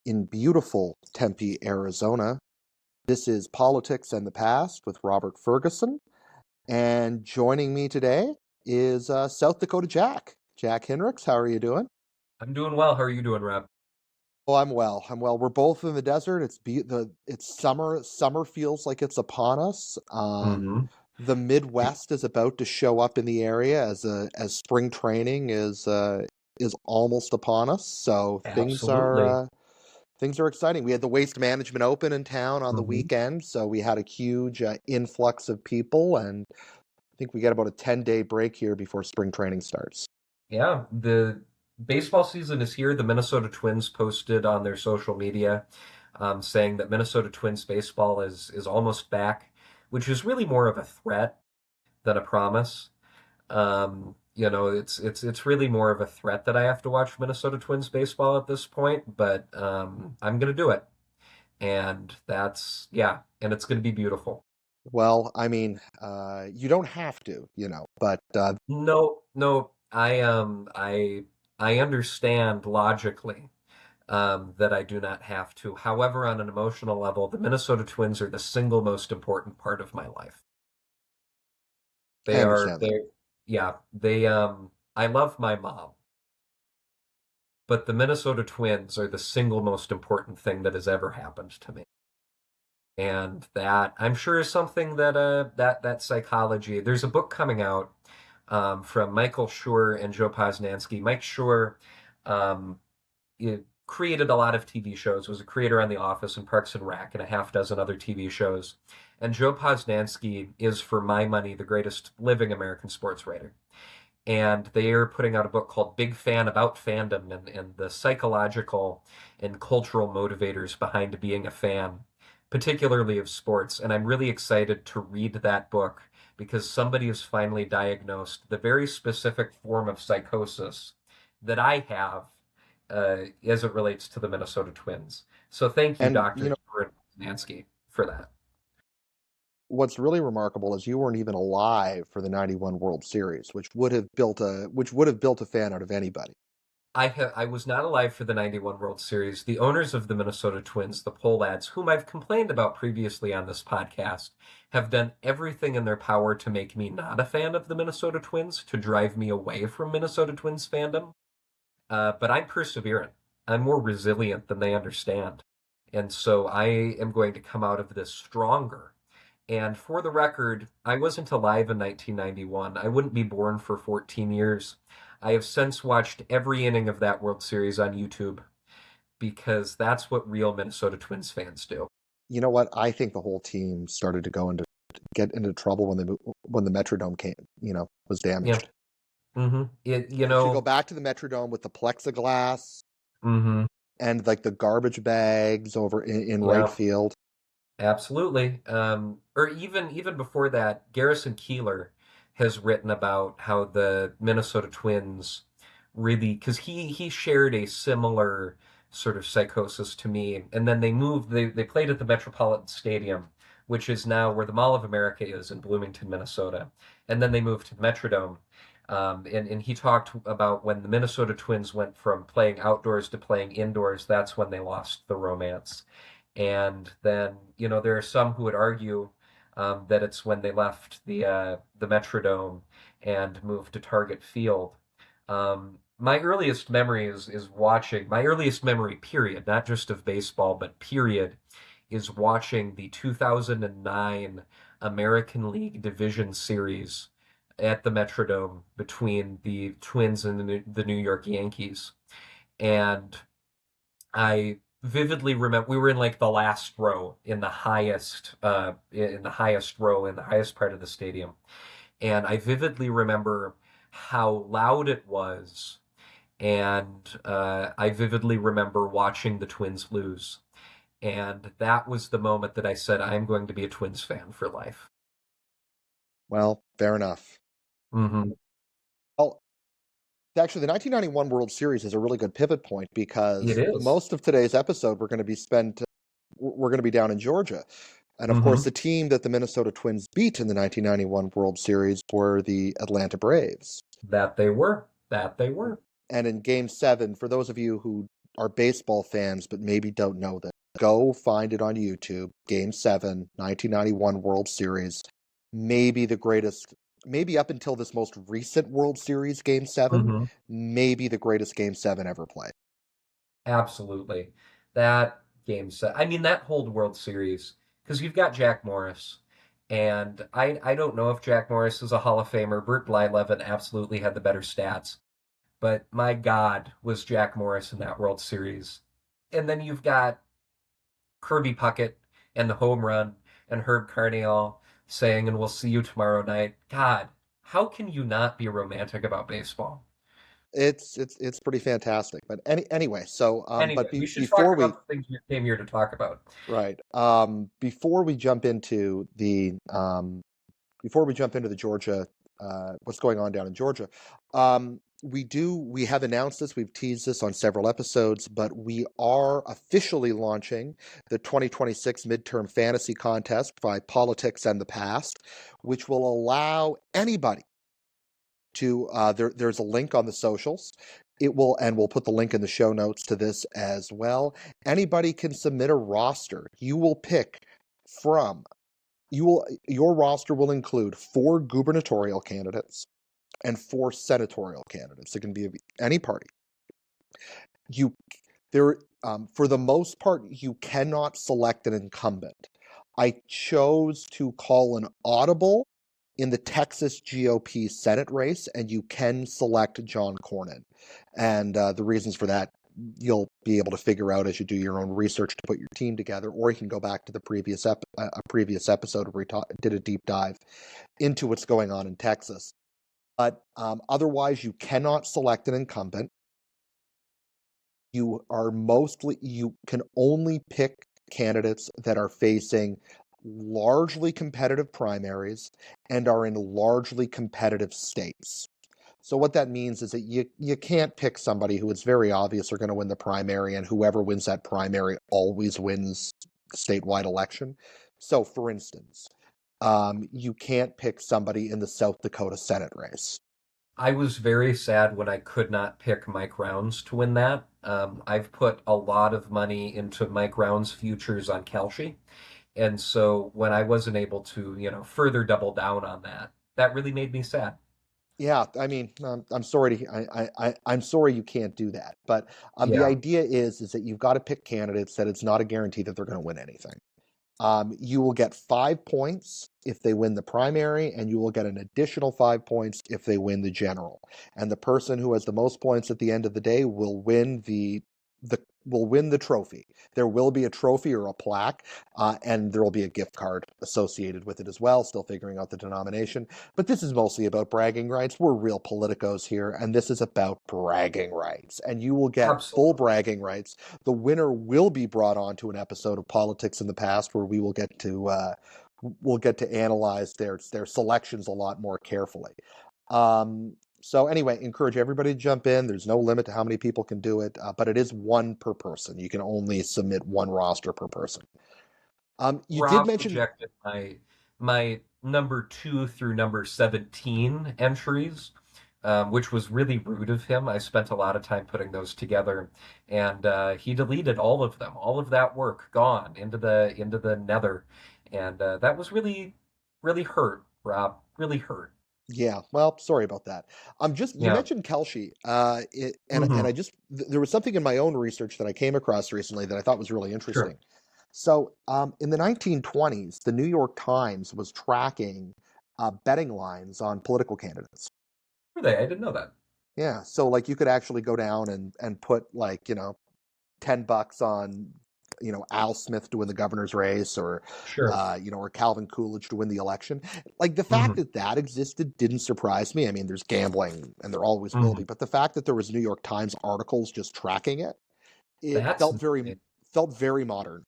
in beautiful Tempe, Arizona. This is Politics and the Past with Robert Ferguson. And joining me today is South Dakota Jack Hinrichs. How are you doing? I'm doing well. How are you doing, Rob? Oh, I'm well. I'm well. We're both in the desert. It's summer. Summer feels like it's upon us. hmm The Midwest is about to show up in the area as spring training is almost upon us. So Absolutely. things are exciting. We had the Waste Management Open in town on the hmm weekend, so we had a huge influx of people, and I think we get about a 10-day break here before spring training starts. Yeah, the baseball season is here. The Minnesota Twins posted on their social media saying that Minnesota Twins baseball is almost back, which is really more of a threat than a promise. It's really more of a threat that I have to watch Minnesota Twins baseball at this point, but I'm gonna do it, and and it's gonna be beautiful. Well, I mean, you don't have to, but No, no, I understand logically that I do not have to. However, on an emotional level, the Minnesota Twins are the single most important part of my life. I They are understand that. they yeah, they I love my mom, but the Minnesota Twins are the single most important thing that has ever happened to me. And that I'm sure is something that that psychology. There's a book coming out from Michael Schur and Joe Posnanski. Mike Schur created a lot of TV shows, was a creator on The Office and Parks and Rec and a half dozen other TV shows. And Joe Posnanski is, for my money, the greatest living American sports writer. And they are putting out a book called Big Fan About Fandom and the psychological and cultural motivators behind being a fan, particularly of sports. And I'm really excited to read that book because somebody has finally diagnosed the very specific form of psychosis that I have as it relates to the Minnesota Twins. So thank you, And Dr. Nansky, for that. what's really remarkable is you weren't even alive for the '91 World Series, which would have built a fan out of anybody. I was not alive for the 91 World Series. The owners of the Minnesota Twins, the Pohlads, whom I've complained about previously on this podcast, have done everything in their power to make me not a fan of the Minnesota Twins, to drive me away from Minnesota Twins fandom. But I'm perseverant. I'm more resilient than they understand. And so I am going to come out of this stronger. And for the record, I wasn't alive in 1991. I wouldn't be born for 14 years. I have since watched every inning of that World Series on YouTube because that's what real Minnesota Twins fans do. You know what? I think the whole team started to get into trouble when the Metrodome was Yeah. damaged. It, you Because you go know, back to the Metrodome with the plexiglass hmm and like the garbage bags over in right Yeah, field. absolutely. Or even before that, Garrison Keillor has written about how the Minnesota Twins really, because he shared a similar sort of psychosis to me, and then they played at the Metropolitan Stadium, which is now where the Mall of America is in Bloomington, Minnesota, and then they moved to the Metrodome. And he talked about when the Minnesota Twins went from playing outdoors to playing indoors, that's when they lost the romance. And then, there are some who would argue that it's when they left the Metrodome and moved to Target Field. My earliest memory is watching, my earliest memory, period, not just of baseball, but period, is watching the 2009 American League Division Series at the Metrodome between the Twins and the New York Yankees. And I vividly remember we were in like the last row in the highest row in the highest part of the stadium. And I vividly remember how loud it was. And I vividly remember watching the Twins lose. And that was the moment that I said, I'm going to be a Twins fan for life. Well, fair enough. hmm Well, actually, the 1991 World Series is a really good pivot point It because is. most of today's episode we're going to be down in Georgia. And of course, hmm the team that the Minnesota Twins beat in the 1991 World Series were the Atlanta Braves. That they were. That they were. And in Game 7, for those of you who are baseball fans but maybe don't know this, go find it on YouTube. Game 7, 1991 World Series. Maybe the greatest, maybe up until this most recent World Series Game 7, Hmm. maybe the greatest Game 7 ever played. Absolutely. That game set. I mean, that whole World Series, because you've got Jack Morris, and I don't know if Jack Morris is a Hall of Famer. Bert Blyleven absolutely had the better stats, but my God, was Jack Morris in that World Series. And then you've got Kirby Puckett and the home run, and Herb Carneal saying, "And we'll see you tomorrow night." God, how can you not be romantic about baseball? It's pretty fantastic. But anyway, so Anyway, but we should talk before we about the things you came here to talk about. right before we jump into the Georgia, what's going on down in Georgia, we have announced this, we've teased this on several episodes, but we are officially launching the 2026 midterm fantasy contest by Politics and the Past, which will allow anybody to there's a link on the socials. It will, and we'll put the link in the show notes to this as well. Anybody can submit a roster. You will pick from your roster will include 4 gubernatorial candidates and 4 senatorial candidates. It can be of any party. You there For the most part, you cannot select an incumbent. I chose to call an audible in the Texas GOP Senate race, and you can select John Cornyn. And the reasons for that you'll be able to figure out as you do your own research to put your team together, or you can go back to the previous episode where we did a deep dive into what's going on in Texas. But otherwise, you cannot select an incumbent. You can only pick candidates that are facing largely competitive primaries and are in largely competitive states. So what that means is that you can't pick somebody who it's very obvious are going to win the primary, and whoever wins that primary always wins the statewide election. So, for instance, you can't pick somebody in the South Dakota Senate race. I was very sad when I could not pick Mike Rounds to win that. I've put a lot of money into Mike Rounds futures on Kelce, and so when I wasn't able to, further double down on that, that really made me sad. Yeah, I mean, I'm sorry I'm sorry you can't do that. But the Yeah. idea is that you've got to pick candidates that it's not a guarantee that they're going to win anything. You will get 5 points if they win the primary, and you will get an additional 5 points if they win the general. And the person who has the most points at the end of the day will win the will win the trophy. There will be a trophy or a plaque, and there will be a gift card associated with it as well. Still figuring out the denomination, but this is mostly about bragging rights. We're real politicos here, and this is about bragging rights. And you will get full Absolutely. bragging rights. The winner will be brought on to an episode of Politics in the Past, where we will get to analyze their selections a lot more carefully. So anyway, encourage everybody to jump in. There's no limit to how many people can do it, but it is one per person. You can only submit one roster per person. You did Rob mention, rejected my number 2 through number 17 entries, which was really rude of him. I spent a lot of time putting those together, and he deleted all of them. All of that work gone into the nether, and that was really really hurt, Rob. Really hurt. yeah, well, sorry about that. You Yeah. mentioned Kelshi, and Hmm. there was something in my own research that I came across recently that I thought was really Sure. interesting. So, in the 1920s, the New York Times was tracking betting lines on political candidates. Were they? I didn't know that. Yeah, so like you could actually go down and put like, $10 on, Al Smith to win the governor's race, or Sure. or Calvin Coolidge to win the election. Like the fact Hmm. that that existed didn't surprise me. I mean, there's gambling and there always will be, Hmm. but the fact that there was New York Times articles just tracking it, it That's felt very modern.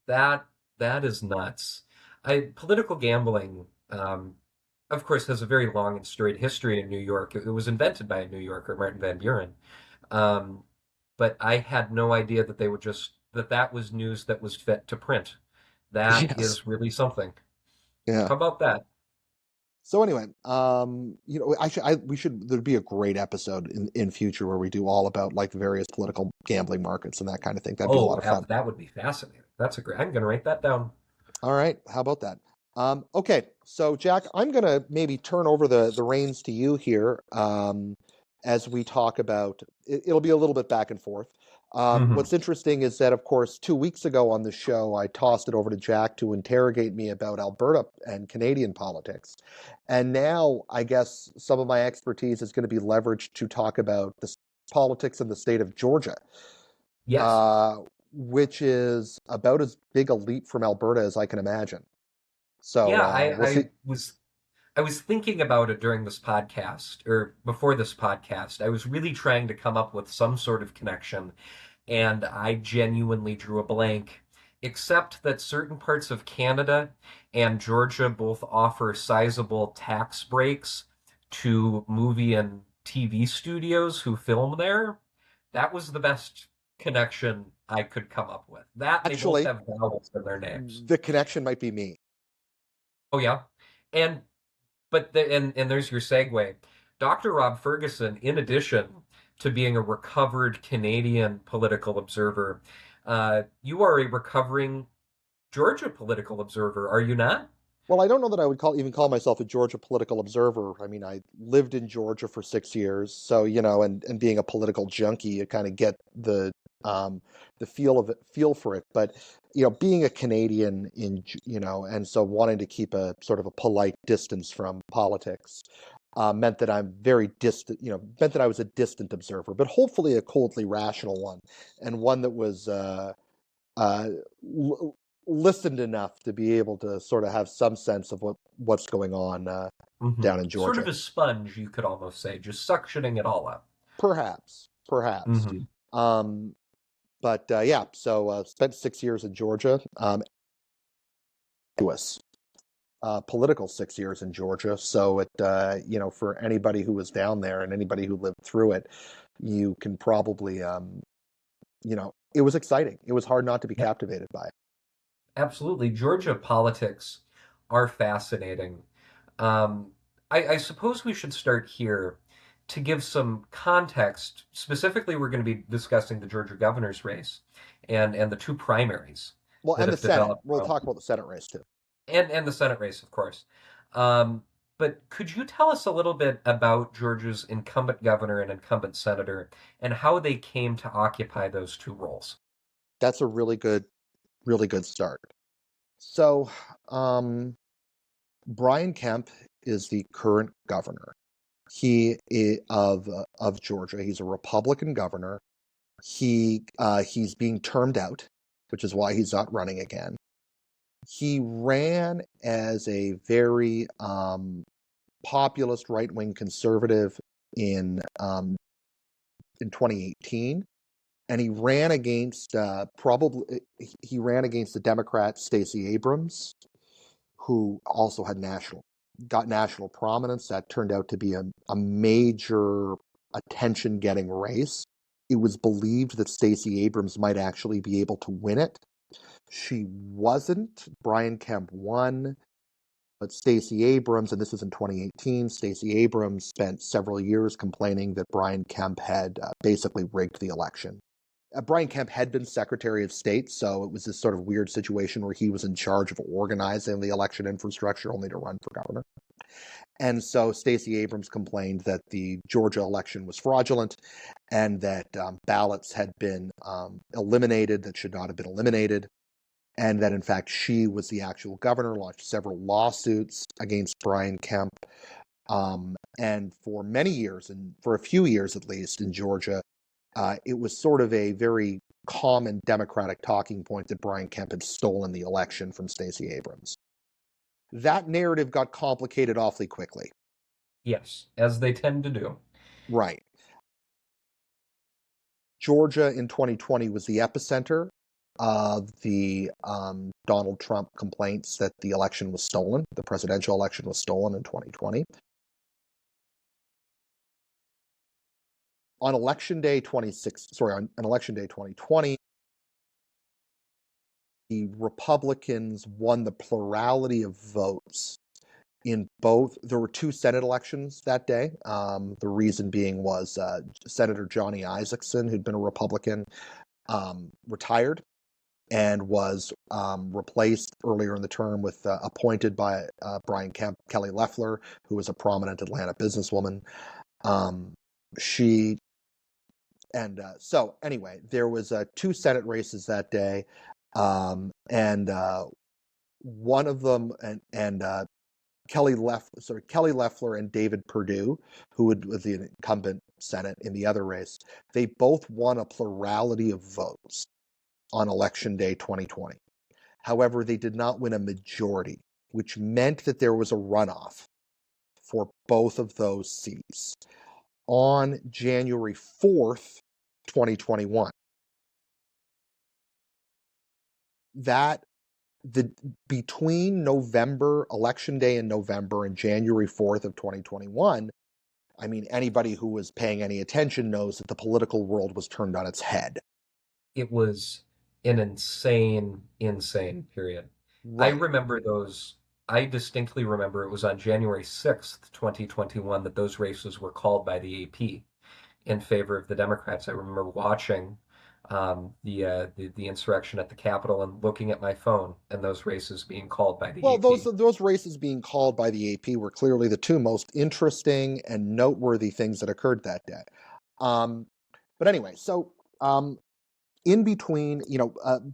that is nuts. Political gambling, of course, has a very long and storied history in New York. It was invented by a New Yorker, Martin Van Buren. Um, but I had no idea that they would that was news that was fit to print. That Yes. is really something. Yeah. How about that? So anyway, there'd be a great episode in future where we do all about like various political gambling markets and that kind of thing. That'd be a lot Oh, of fun. that would be fascinating. That's a great. I'm going to write that down. All right, how about that? Okay, so Jack, I'm gonna maybe turn over the reins to you here as we talk about. It'll be a little bit back and forth. Hmm. What's interesting is that, of course, 2 weeks ago on the show, I tossed it over to Jack to interrogate me about Alberta and Canadian politics, and now I guess some of my expertise is going to be leveraged to talk about the politics in the state of Georgia. Yes. Uh, which is about as big a leap from Alberta as I can imagine. So Yeah, we'll see. I was thinking about it during this podcast or before this podcast. I was really trying to come up with some sort of connection, and I genuinely drew a blank, except that certain parts of Canada and Georgia both offer sizable tax breaks to movie and TV studios who film there. That was the best connection I could come up with. That and they both Actually, have vowels in their names. the connection might be me. Oh yeah. And and there's your segue. Dr. Rob Ferguson, in addition to being a recovered Canadian political observer, you are a recovering Georgia political observer, are you not? Well, I don't know that I would even call myself a Georgia political observer. I mean, I lived in Georgia for 6 years, so and being a political junkie, you kind of get um, the feel for it. But being a Canadian and so wanting to keep a sort of a polite distance from politics meant that I'm very distant. Meant that I was a distant observer, but hopefully a coldly rational one, and one that was uh, listened enough to be able to sort of have some sense of what's going on Hmm. down in Sort Georgia. of a sponge, you could almost say, just suctioning it all up. Perhaps. Hmm. Um, but yeah, so spent 6 years in Georgia. Was political 6 years in Georgia. So for anybody who was down there and anybody who lived through it, you can probably, it was exciting. It was hard not to be Yeah, captivated by it. absolutely. Georgia politics are fascinating. Um, I suppose we should start here to give some context. Specifically, we're going to be discussing the Georgia governor's race and the two primaries Well, that and the have Senate. developed We'll talk about the Senate race too. and the Senate race, of course. But could you tell us a little bit about Georgia's incumbent governor and incumbent senator and how they came to occupy those two roles? That's a really good start. So, Brian Kemp is the current governor. Of Georgia. He's a Republican governor. He's being termed out, which is why he's not running again. He ran as a very populist right-wing conservative in 2018, and he ran against the Democrat Stacey Abrams, who also got national prominence. That turned out to be a major attention-getting race. It was believed that Stacey Abrams might actually be able to win it. She wasn't. Brian Kemp won, but Stacey Abrams, and this was in 2018, Stacey Abrams spent several years complaining that Brian Kemp had basically rigged the election. Brian Kemp had been Secretary of State, so it was this sort of weird situation where he was in charge of organizing the election infrastructure only to run for governor. And so Stacey Abrams complained that the Georgia election was fraudulent and that ballots had been eliminated that should not have been eliminated, and that in fact she was the actual governor, launched several lawsuits against Brian Kemp. And for many years, and for a few years at least in Georgia, it was sort of a very common Democratic talking point that Brian Kemp had stolen the election from Stacey Abrams. That narrative got complicated awfully quickly. Yes, as they tend to do. Right. Georgia in 2020 was the epicenter of the Donald Trump complaints that the election was stolen. The presidential election was stolen in 2020. On election day 2020, the Republicans won the plurality of votes in both. There were two Senate elections that day. The reason being was Senator Johnny Isakson, who'd been a Republican, retired and was replaced earlier in the term with appointed by Brian Kemp, Kelly Loeffler, who was a prominent Atlanta businesswoman. So anyway, there was two Senate races that day, and one of them, and Kelly Loeffler and David Perdue, who was the incumbent Senate in the other race, they both won a plurality of votes on Election Day 2020. However, they did not win a majority, which meant that there was a runoff for both of those seats on January 4th, 2021. Between November, Election Day in November, and January 4th of 2021, I mean, anybody who was paying any attention knows that the political world was turned on its head. It was an insane period. I Right. remember those. I distinctly remember it was on January 6th, 2021, that those races were called by the AP in favor of the Democrats. I remember watching the insurrection at the Capitol and looking at my phone and those races being called by the Well, AP. those races being called by the AP were clearly the two most interesting and noteworthy things that occurred that day. But anyway, so in between,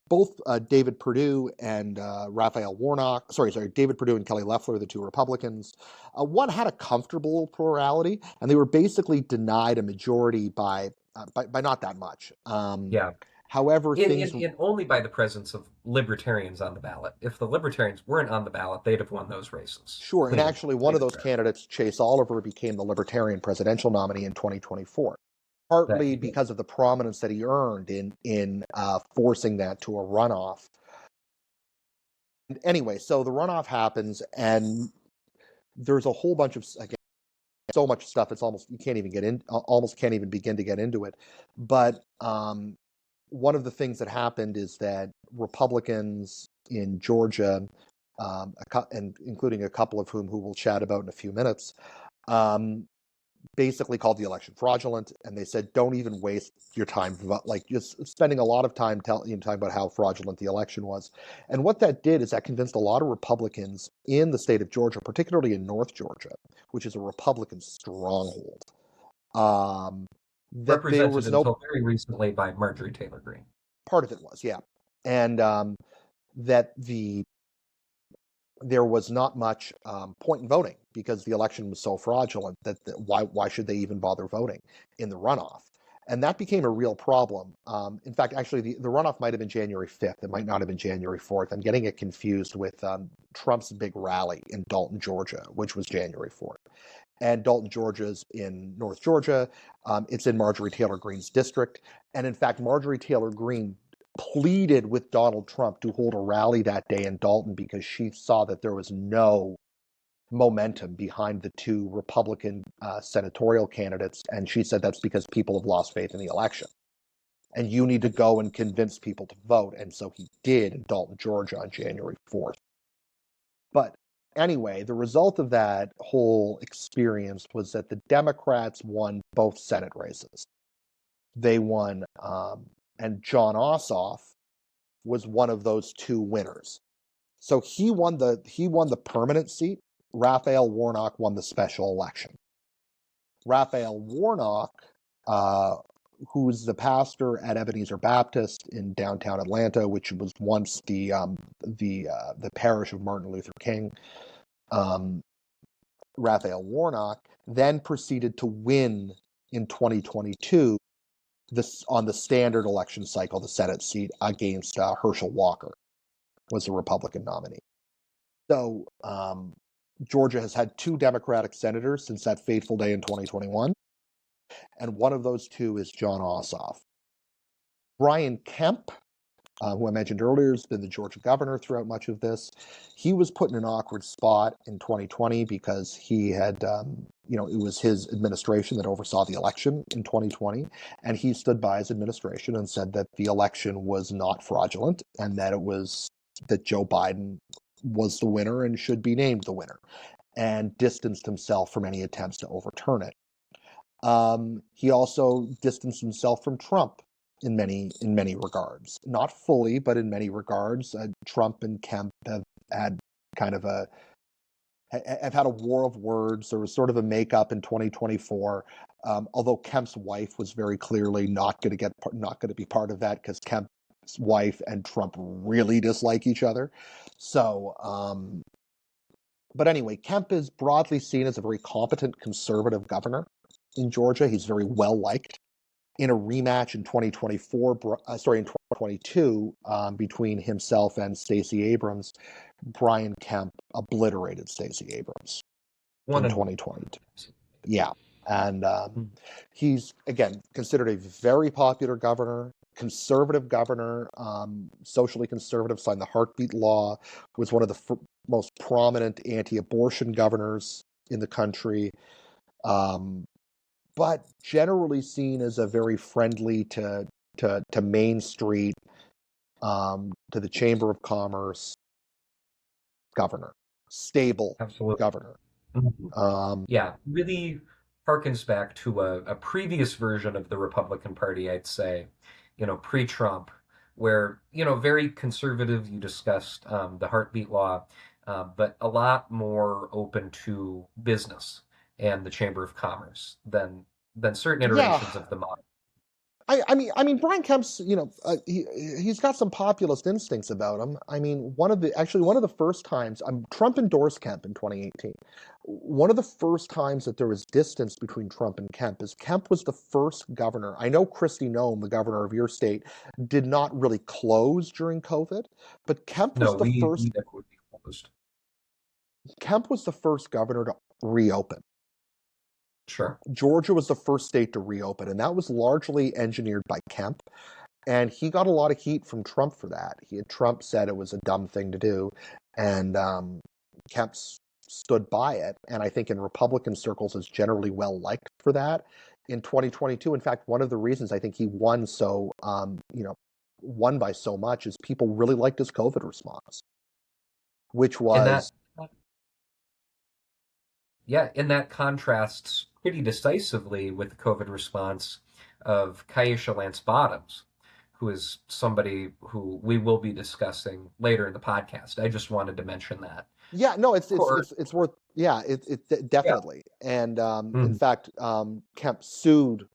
both David Perdue and Raphael Warnock, David Perdue and Kelly Loeffler, the two Republicans, one had a comfortable plurality, and they were basically denied a majority by not that much. Yeah. However, things Only by the presence of libertarians on the ballot. If the libertarians weren't on the ballot, they'd have won those races. Sure, and Clean actually one of those fair. candidates, Chase Oliver, became the Libertarian presidential nominee in 2024, That partly he did. because of the prominence that he earned in forcing that to a runoff. And anyway, so the runoff happens, and there's a whole bunch of, again, so much stuff. It's almost you can't even get in, almost can't even begin to get into it. But one of the things that happened is that Republicans in Georgia, and including a couple of whom who we'll chat about in a few minutes, basically called the election fraudulent, and they said, don't even waste your time, like just spending a lot of time talking about how fraudulent the election was. And what that did is that convinced a lot of Republicans in the state of Georgia, particularly in North Georgia, which is a Republican stronghold, that there Represented was no until very recently by Marjorie Taylor Greene. part of it was, yeah. And that there was not much point in voting because the election was so fraudulent that why should they even bother voting in the runoff? And that became a real problem. In fact, actually, the runoff might have been January 5th. It might not have been January 4th. I'm getting it confused with Trump's big rally in Dalton, Georgia, which was January 4th. And Dalton, Georgia's in North Georgia. It's in Marjorie Taylor Greene's district. And in fact, Marjorie Taylor Greene pleaded with Donald Trump to hold a rally that day in Dalton because she saw that there was no momentum behind the two Republican senatorial candidates. And she said that's because people have lost faith in the election. And you need to go and convince people to vote. And so he did in Dalton, Georgia on January 4th. But anyway, the result of that whole experience was that the Democrats won both Senate races. They won, and John Ossoff was one of those two winners. So he won the permanent seat. Raphael Warnock won the special election. Raphael Warnock, who's the pastor at Ebenezer Baptist in downtown Atlanta, which was once the parish of Martin Luther King. Raphael Warnock then proceeded to win in 2022 on the standard election cycle, the Senate seat against Herschel Walker, was the Republican nominee. So Georgia has had two Democratic senators since that fateful day in 2021, and one of those two is John Ossoff. Brian Kemp, who I mentioned earlier, has been the Georgia governor throughout much of this. He was put in an awkward spot in 2020 because he had, it was his administration that oversaw the election in 2020, and he stood by his administration and said that the election was not fraudulent and that Joe Biden was the winner and should be named the winner. and distanced himself from any attempts to overturn it. He also distanced himself from Trump in many regards, not fully, but in many regards. Trump and Kemp have had kind of a have had a war of words. There was sort of a makeup in 2024, although Kemp's wife was very clearly not going to be part of that because Kemp's wife and Trump really dislike each other. So, but anyway, Kemp is broadly seen as a very competent conservative governor in Georgia. He's very well liked. In a rematch in 2022, between himself and Stacey Abrams, Brian Kemp obliterated Stacey Abrams One in and 2022. Yeah. And mm, he's, again, considered a very popular governor, conservative governor, socially conservative, signed the heartbeat law, was one of the most prominent anti-abortion governors in the country, but generally seen as a very friendly to Main Street, to the Chamber of Commerce governor, stable absolutely. governor. Mhm. Um, Yeah, really harkens back to a previous version of the Republican Party, I'd say, pre-Trump, where, very conservative. You discussed the heartbeat law, but a lot more open to business and the Chamber of Commerce than certain yeah, iterations of the model. I mean, Brian Kemp's, he's got some populist instincts about him. I mean, one of the first times, Trump endorsed Kemp in 2018. One of the first times that there was distance between Trump and Kemp is Kemp was the first governor. I know Kristi Noem, the governor of your state, did not really close during COVID, but No, we equity closed. Kemp was the first governor to reopen. Sure. Georgia was the first state to reopen, and that was largely engineered by Kemp. And he got a lot of heat from Trump for that. Trump said it was a dumb thing to do, and Kemp stood by it. And I think in Republican circles is generally well liked for that. In 2022, in fact, one of the reasons I think he won won by so much is people really liked his COVID response, which And was that contrasts pretty decisively with the COVID response of Keisha Lance Bottoms, who is somebody who we will be discussing later in the podcast. I just wanted to mention that. yeah, no, Or it's worth, yeah, it yeah. definitely. And in Mhm. fact, Kemp sued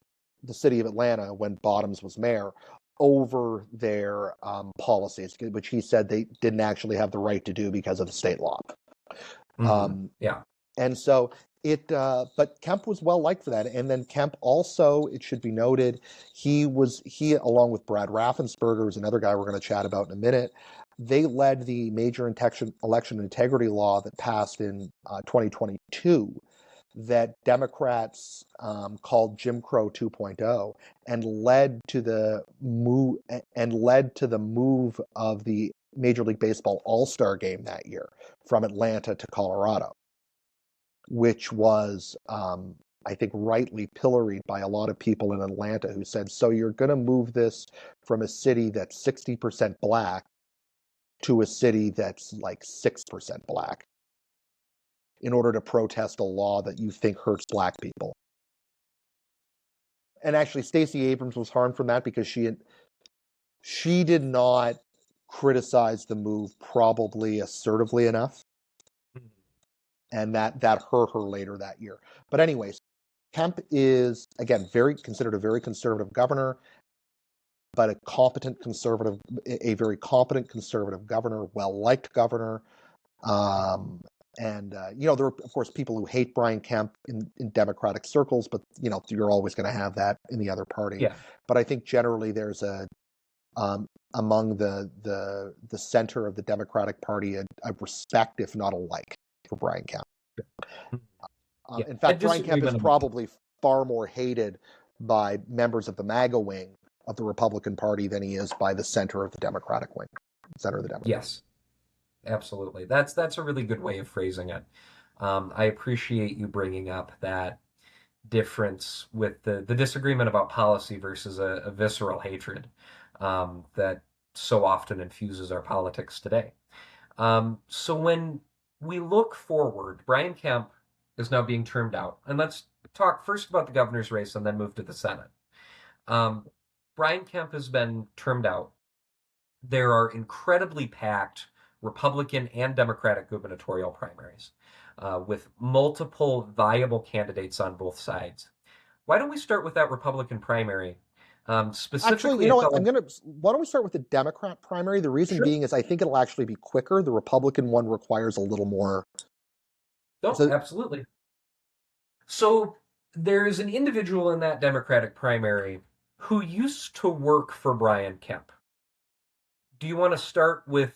the city of Atlanta when Bottoms was mayor over their policies, which he said they didn't actually have the right to do because of the state law. Um, Yeah. and so but Kemp was well liked for that. And then Kemp also, it should be noted, he along with Brad Raffensperger, who's another guy we're going to chat about in a minute, they led the major election integrity law that passed in 2022 that Democrats called Jim Crow 2.0 and led to the move of the Major League Baseball All-Star game that year from Atlanta to Colorado, which was, I think, rightly pilloried by a lot of people in Atlanta who said, so you're going to move this from a city that's 60% black to a city that's like 6% black in order to protest a law that you think hurts black people. And actually, Stacey Abrams was harmed from that because she did not criticize the move probably assertively enough, and that hurt her later that year. But anyways, Kemp is, again, considered a very conservative governor, but a very competent conservative governor, well-liked governor. And there are, of course, people who hate Brian Kemp in Democratic circles, but, you're always going to have that in the other party. Yeah. But I think generally there's among the center of the Democratic Party, a respect, if not a like, for Brian Kemp. Yeah. In A fact, Brian Kemp is disagreement among probably far more hated by members of the MAGA wing of the Republican Party than he is by the center of the Democratic wing. Center of the Democratic. Yes, absolutely. That's a really good way of phrasing it. I appreciate you bringing up that difference with the disagreement about policy versus a visceral hatred that so often infuses our politics today. So we look forward. Brian Kemp is now being termed out. And let's talk first about the governor's race and then move to the Senate. Um, Brian Kemp has been termed out. There are incredibly packed Republican and Democratic gubernatorial primaries with multiple viable candidates on both sides. Why don't we start with that Republican primary? Actually, you Specifically, a know what? fellow. Why don't we start with the Democrat primary? The reason Sure. being is I think it'll actually be quicker. The Republican one requires a little more. No, So absolutely. So there's an individual in that Democratic primary who used to work for Brian Kemp. Do you want to start with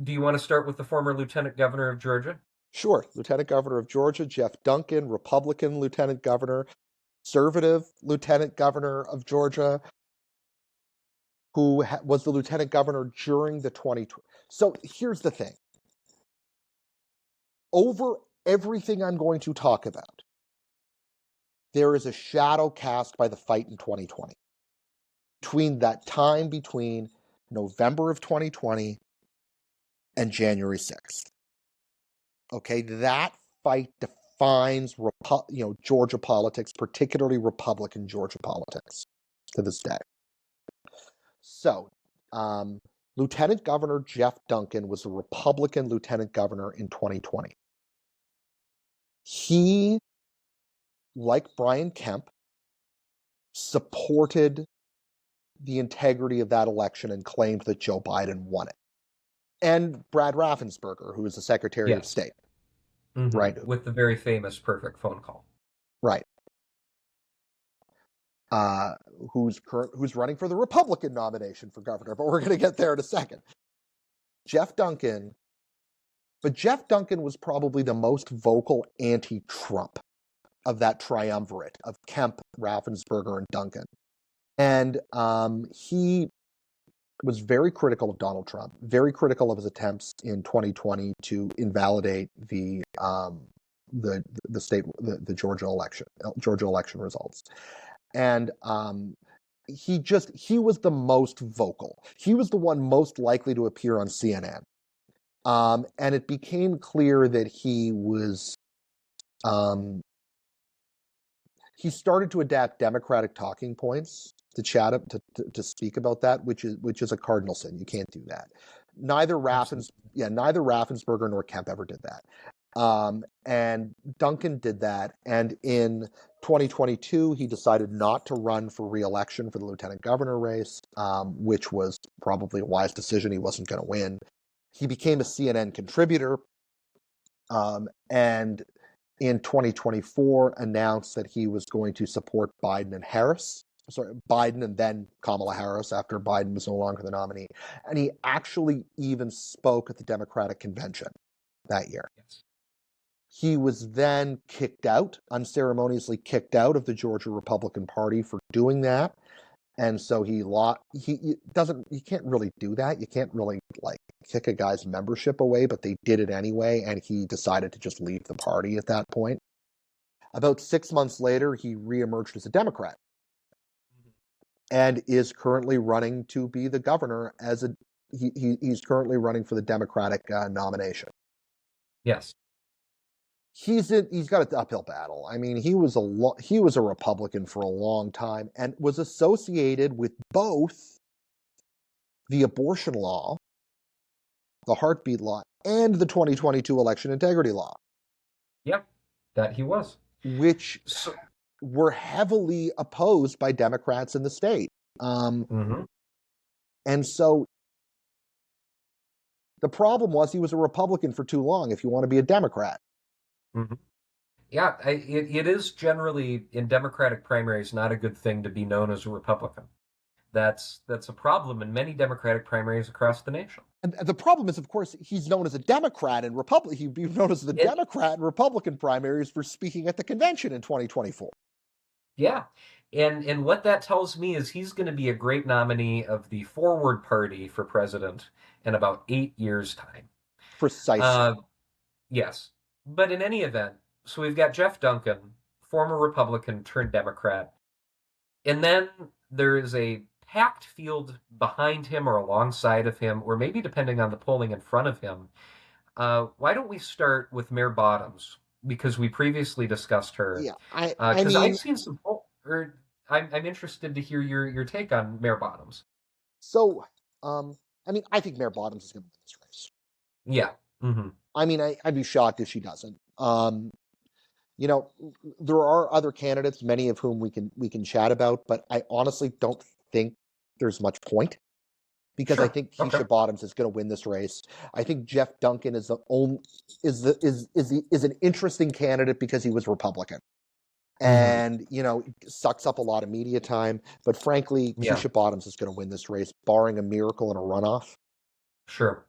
do you want to start with the former Lieutenant Governor of Georgia? sure, Lieutenant Governor of Georgia, Jeff Duncan, Republican Lieutenant Governor, conservative Lieutenant Governor of Georgia, who was the Lieutenant Governor during the 2020. So here's the thing. Over everything I'm going to talk about, there is a shadow cast by the fight in 2020. Between that time between November of 2020 and January 6th. Okay, that fight defines Georgia politics, particularly Republican Georgia politics to this day. So, Lieutenant Governor Jeff Duncan was a Republican lieutenant governor in 2020. He, like Brian Kemp, supported the integrity of that election and claimed that Joe Biden won it. And Brad Raffensperger, who is the Secretary of Yes. State, Mm-hmm. right? With the very famous perfect phone call. Right. Who's running for the Republican nomination for governor, but we're going to get there in a second. Jeff Duncan was probably the most vocal anti-Trump of that triumvirate of Kemp, Raffensperger, and Duncan. And he was very critical of Donald Trump, very critical of his attempts in 2020 to invalidate the Georgia election results. And he was the most vocal. He was the one most likely to appear on CNN. And it became clear that he was he started to adapt Democratic talking points to chat up to speak about that, which is a cardinal sin. You can't do that. Neither Raffensperger nor Kemp ever did that. And Duncan did that. And in 2022, he decided not to run for re-election for the lieutenant governor race, which was probably a wise decision. He wasn't going to win. He became a CNN contributor, and in 2024 announced that he was going to support Biden and then Kamala Harris after Biden was no longer the nominee. And he actually even spoke at the Democratic convention that year. Yes. He was then unceremoniously kicked out of the Georgia Republican Party for doing that. And so you can't really do that. You can't really kick a guy's membership away, but they did it anyway. And he decided to just leave the party at that point. About 6 months later, he reemerged as a Democrat and is currently running to be the governor he's currently running for the Democratic nomination. Yes. He's got an uphill battle. I mean, he was a Republican for a long time and was associated with both the abortion law, the heartbeat law, and the 2022 election integrity law. Yep, that he was. Which were heavily opposed by Democrats in the state. And so the problem was he was a Republican for too long if you want to be a Democrat. Mm-hmm. Yeah, it is generally in Democratic primaries not a good thing to be known as a Republican. That's a problem in many Democratic primaries across the nation. And the problem is, of course, he's known as a Democrat in He'd be known as the Democrat in Republican primaries for speaking at the convention in 2024. Yeah, and what that tells me is he's going to be a great nominee of the Forward Party for president in about 8 years' time. Precisely. Yes. But in any event, so we've got Jeff Duncan, former Republican turned Democrat. And then there is a packed field behind him or alongside of him, or maybe depending on the polling in front of him, Why don't we start with Mayor Bottoms because we previously discussed her. Yeah, I Because I've mean, seen some, or I'm interested to hear your take on Mayor Bottoms. so, um, I mean, I think Mayor Bottoms is going to win this race. Yeah. Mm-hmm. I mean, I'd be shocked if she doesn't. You know, there are other candidates, many of whom we can chat about, but I honestly don't think there's much point because I Sure. think Okay. Keisha Bottoms is going to win this race. I think Jeff Duncan is the only is an interesting candidate because he was Republican Mm-hmm. and sucks up a lot of media time. But frankly, Yeah. Keisha Bottoms is going to win this race, barring a miracle in a runoff. Sure.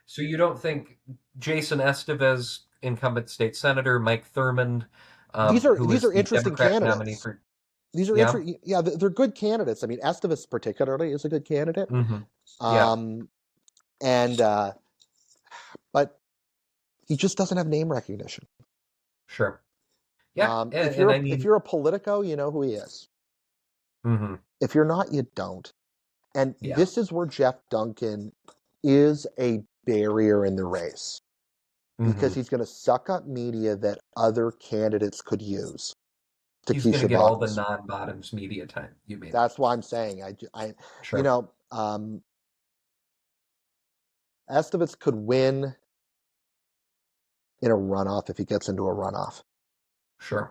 So you don't think Jason Estevez, incumbent state senator, Mike Thurmond, who These is are the interesting Democrat nominee candidates. for, These are yeah? yeah, they're good candidates. I mean, Estevez particularly is a good candidate. Mm-hmm. Yeah. Um, and but he just doesn't have name recognition. Sure. Yeah. And I If mean, you're a Politico, you know who he is. mm-hmm. If you're not, you don't. And Yeah. this is where Jeff Duncan is a barrier in the race Mm-hmm. because he's going to suck up media that other candidates could use to He's going to Keisha get all the Bottoms. non-bottoms media time, you mean? That's why I'm saying you Sure. know, Estevez could win in a runoff if he gets into a runoff. Sure.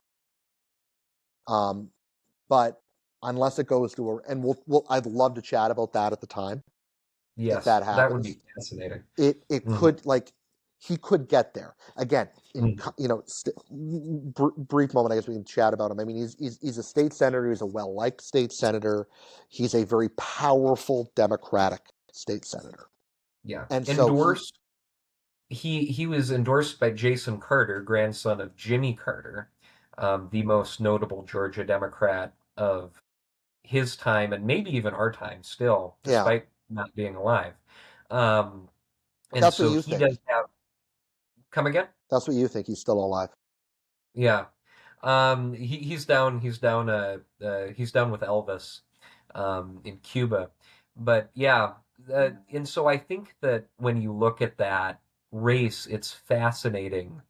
But unless it goes to and I'd love to chat about that at the time if Yes, that that would happens. be fascinating. It Mm-hmm. could he could get there again. Mm-hmm. Brief moment. I guess we can chat about him. I mean, he's a state senator. He's a well-liked state senator. He's a very powerful Democratic state senator, Yeah. and so Endorsed. He was endorsed by Jason Carter, grandson of Jimmy Carter, the most notable Georgia Democrat of his time and maybe even our time still, yeah, despite not being alive. Um, and that's what so you he does think. have, come again? That's what you think. He's still alive. Yeah. He's down with Elvis, in Cuba. But yeah, and so I think that when you look at that race, it's fascinating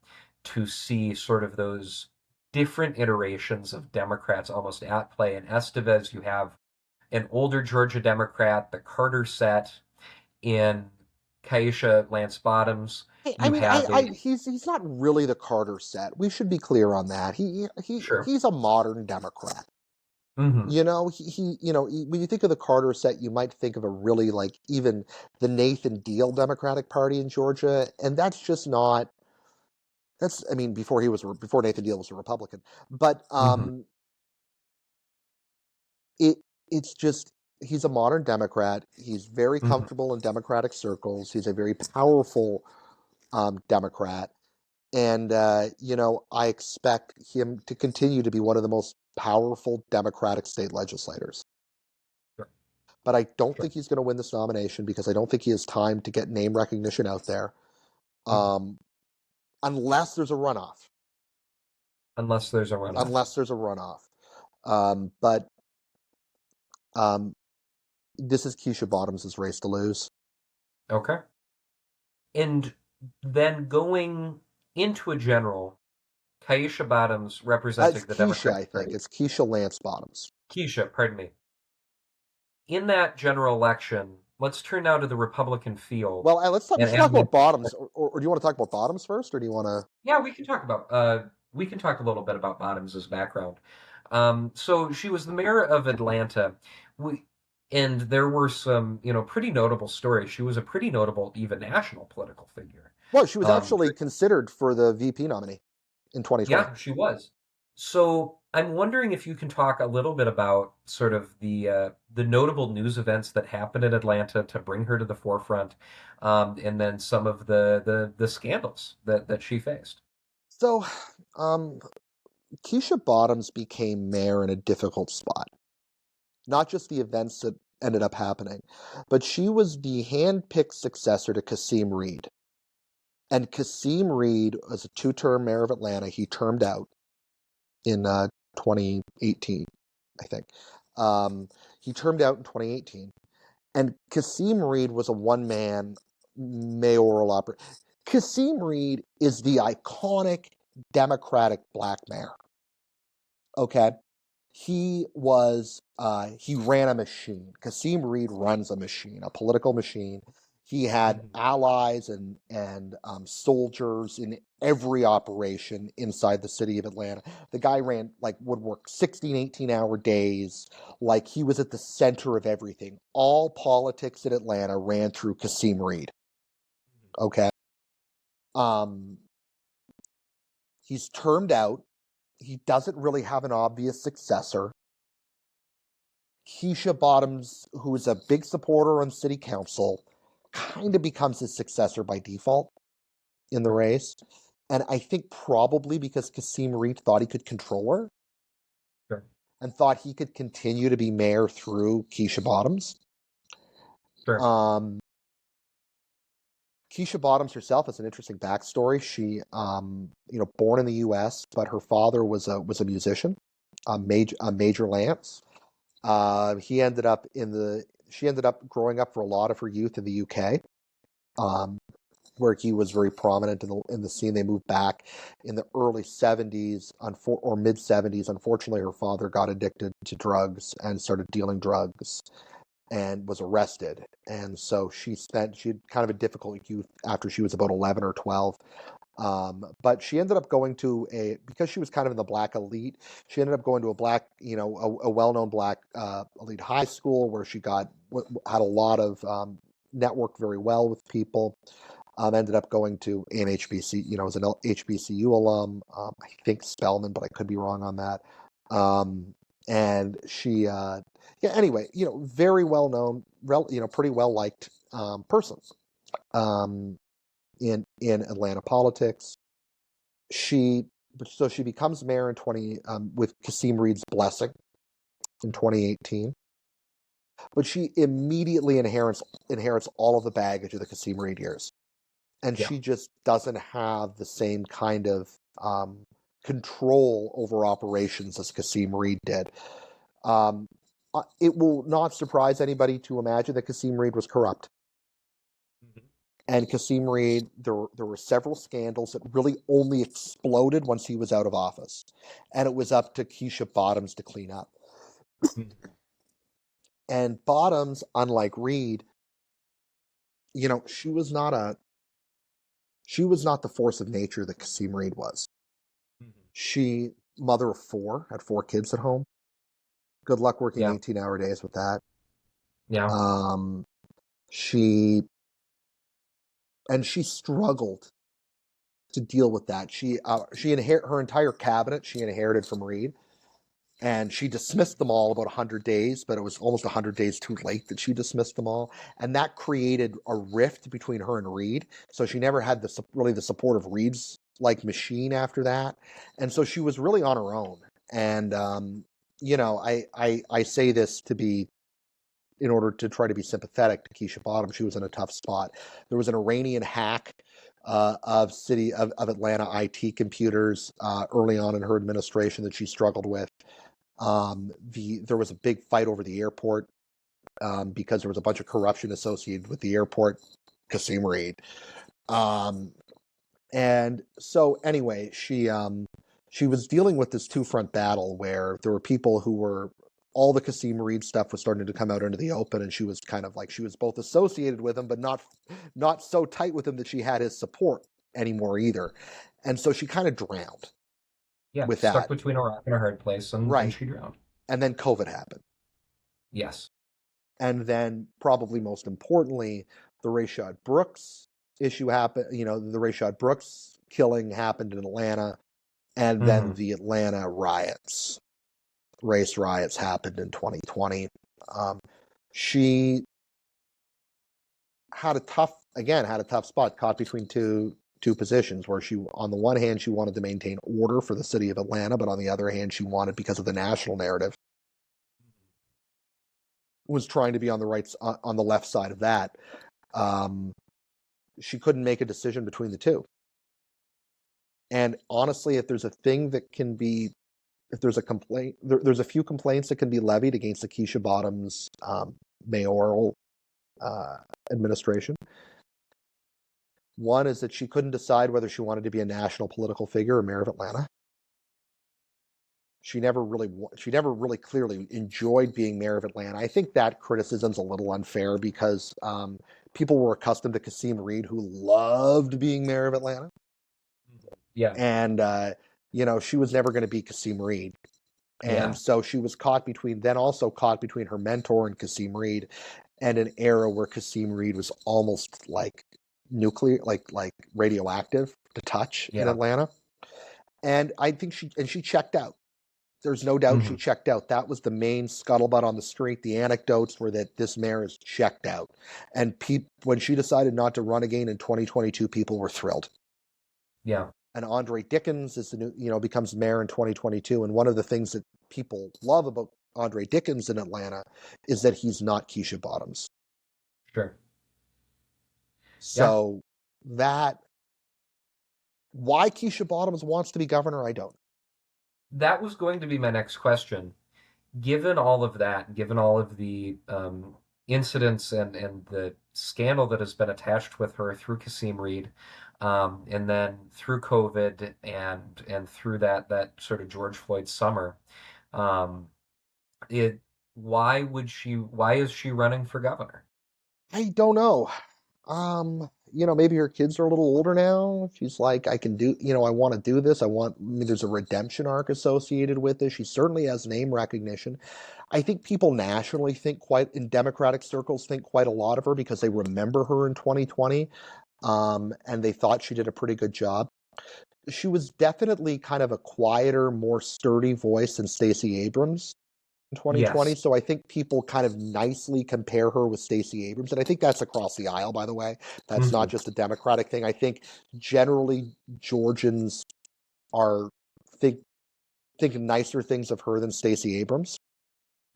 to see sort of those different iterations of Democrats almost at play. In Estevez, you have an older Georgia Democrat, the Carter set. In Keisha Lance Bottoms, I you mean, have a he's not really the Carter set. We should be clear on that. sure. He's a modern Democrat. Hmm. When you think of the Carter set, you might think of a really even the Nathan Deal Democratic Party in Georgia, and that's just not. I mean, before Nathan Deal was a Republican, but Hmm. it it's just he's a modern Democrat. He's very Hmm. comfortable in Democratic circles. He's a very powerful Democrat. And, I expect him to continue to be one of the most powerful Democratic state legislators. Sure. But I don't Sure. think he's going to win this nomination because I don't think he has time to get name recognition out there Mhm. um, unless there's a runoff. Unless there's a runoff. Unless there's a runoff. But um, this is Keisha Bottoms' race to lose. Okay. And then going into a general, Keisha Bottoms It's representing the Keisha, I Democratic think. Party. It's Keisha Lance Bottoms. Keisha, pardon me. In that general election, let's turn now to the Republican field. Well, we And should as talk we about Bottoms. Or do you want to talk about Bottoms first, or do you want to? yeah, we can talk a little bit about Bottoms' background. So she was the mayor of Atlanta. We and there were some, pretty notable stories. She was a pretty notable, even national political figure. Well, she was Um, actually considered for the VP nominee in 2020. yeah, she was. So I'm wondering if you can talk a little bit about sort of the notable news events that happened in Atlanta to bring her to the forefront, and then some of the scandals that she faced. So, um, Keisha Bottoms became mayor in a difficult spot. Not just the events that ended up happening, but she was the hand-picked successor to Kasim Reed. And Kasim Reed was a two-term mayor of Atlanta. He termed out in 2018, I think. He termed out in 2018. And Kasim Reed was a one-man mayoral operator. Kasim Reed is the iconic Democratic black mayor. Okay. He ran a machine. Kasim Reed runs a machine, a political machine. He had Mhm. allies and soldiers in every operation inside the city of Atlanta. The guy would work 16, 18-hour days. Like he was at the center of everything. All politics in Atlanta ran through Kasim Reed. Okay. Um, he's termed out. He doesn't really have an obvious successor. Keisha Bottoms, who is a big supporter on city council, kind of becomes his successor by default in the Sure. race. And I think probably because Kasim Reed thought he could control her Sure. and thought he could continue to be mayor through Keisha Bottoms. Sure. Um, Keisha Bottoms herself has an interesting backstory. She, born in the U.S., but her father was a musician, Major Lance. He ended up she ended up growing up for a lot of her youth in the UK, um, where he was very prominent in the scene. They moved back in the early 70s or mid 70s. Unfortunately, her father got addicted to drugs and started dealing drugs and was arrested. And so she had kind of a difficult youth after she was about 11 or 12. But she ended up going to because she was kind of in the black elite, she ended up going to a well-known black elite high school where she had a lot of networked very well with people. Ended up going to an HBC, as an HBCU alum. I think Spelman, but I could be wrong on that. And she, anyway, very well known, pretty well liked person. Um, in Atlanta politics. She becomes mayor in 20 with Kasim Reed's blessing in 2018, but she immediately inherits all of the baggage of the Kasim Reed years, and Yeah. she just doesn't have the same kind of control over operations as Kasim Reed did. Um, it will not surprise anybody to imagine that Kasim Reed was corrupt. Mhm. And Kasim Reed, there were several scandals that really only exploded once he was out of office. And it was up to Keisha Bottoms to clean up. Mhm. And Bottoms, unlike Reed, she was not the force of nature that Kasim Reed was. Mhm. She, mother of four, had four kids at home. Good luck working Yeah. 18-hour days with that. Yeah. Um, she she struggled to deal with that. Her entire cabinet she inherited from Reed, and she dismissed them all about 100 days, but it was almost 100 days too late that she dismissed them all, and that created a rift between her and Reed. So she never had really the support of Reed's machine after that, and so she was really on her own. And I say this to be in order to try to be sympathetic to Keisha Bottom. She was in a tough spot. There was an Iranian hack of Atlanta IT computers early on in her administration that she struggled with. There was a big fight over the airport because there was a bunch of corruption associated with the airport. Kasim Reed. And so anyway, she was dealing with this two-front battle where there were people who were all the Kasim Reed stuff was starting to come out into the open, and she was kind of she was both associated with him, but not so tight with him that she had his support anymore either. And so she kind of drowned Yeah. with Stuck that. between a rock and a hard place, and Right. she drowned. And then COVID happened. Yes. And then probably most importantly, the Rayshard Brooks issue happened. The Rayshard Brooks killing happened in Atlanta. And then Hmm. the Atlanta riots, race riots happened in 2020. She had a tough spot, caught between two positions where she, on the one hand, she wanted to maintain order for the city of Atlanta, but on the other hand, she wanted, because of the national narrative, was trying to be on the left side of that. Um, she couldn't make a decision between the two. And honestly, if there's a thing that can be, if there's a complaint, there's a few complaints that can be levied against the Keisha Bottoms mayoral administration. One is that she couldn't decide whether she wanted to be a national political figure or mayor of Atlanta. She never really clearly enjoyed being mayor of Atlanta. I think that criticism's a little unfair because people were accustomed to Kasim Reed, who loved being mayor of Atlanta, Yeah, and she was never going to be Kasim Reed. And yeah, so she was caught between, then also caught between her mentor and Kasim Reed, and an era where Kasim Reed was almost like nuclear, like radioactive to touch in yeah. Atlanta. And I think she checked out. There's no doubt she Hmm. checked out. That was the main scuttlebutt on the street. The anecdotes were that this mayor is checked out. And when she decided not to run again in 2022, people were thrilled. Yeah, And Andre Dickens is the new, becomes mayor in 2022. And one of the things that people love about Andre Dickens in Atlanta is that he's not Keisha Bottoms. sure. Yeah, So that why Keisha Bottoms wants to be governor, I don't. that was going to be my next question. Given all of that, given all of the incidents and the scandal that has been attached with her through Kasim Reed, and then through COVID and through that sort of George Floyd summer, um, it why is she running for governor? I don't know. Maybe her kids are a little older now. She's like, I can do, I want to do this. There's a redemption arc associated with this. She certainly has name recognition. I think people nationally in Democratic circles, think quite a lot of her because they remember her in 2020. And they thought she did a pretty good job. She was definitely kind of a quieter, more sturdy voice than Stacey Abrams in 2020. Yes. So I think people kind of nicely compare her with Stacey Abrams. And I think that's across the aisle, by the way. That's not Hmm. just a Democratic thing. I think generally Georgians are think think nicer things of her than Stacey Abrams.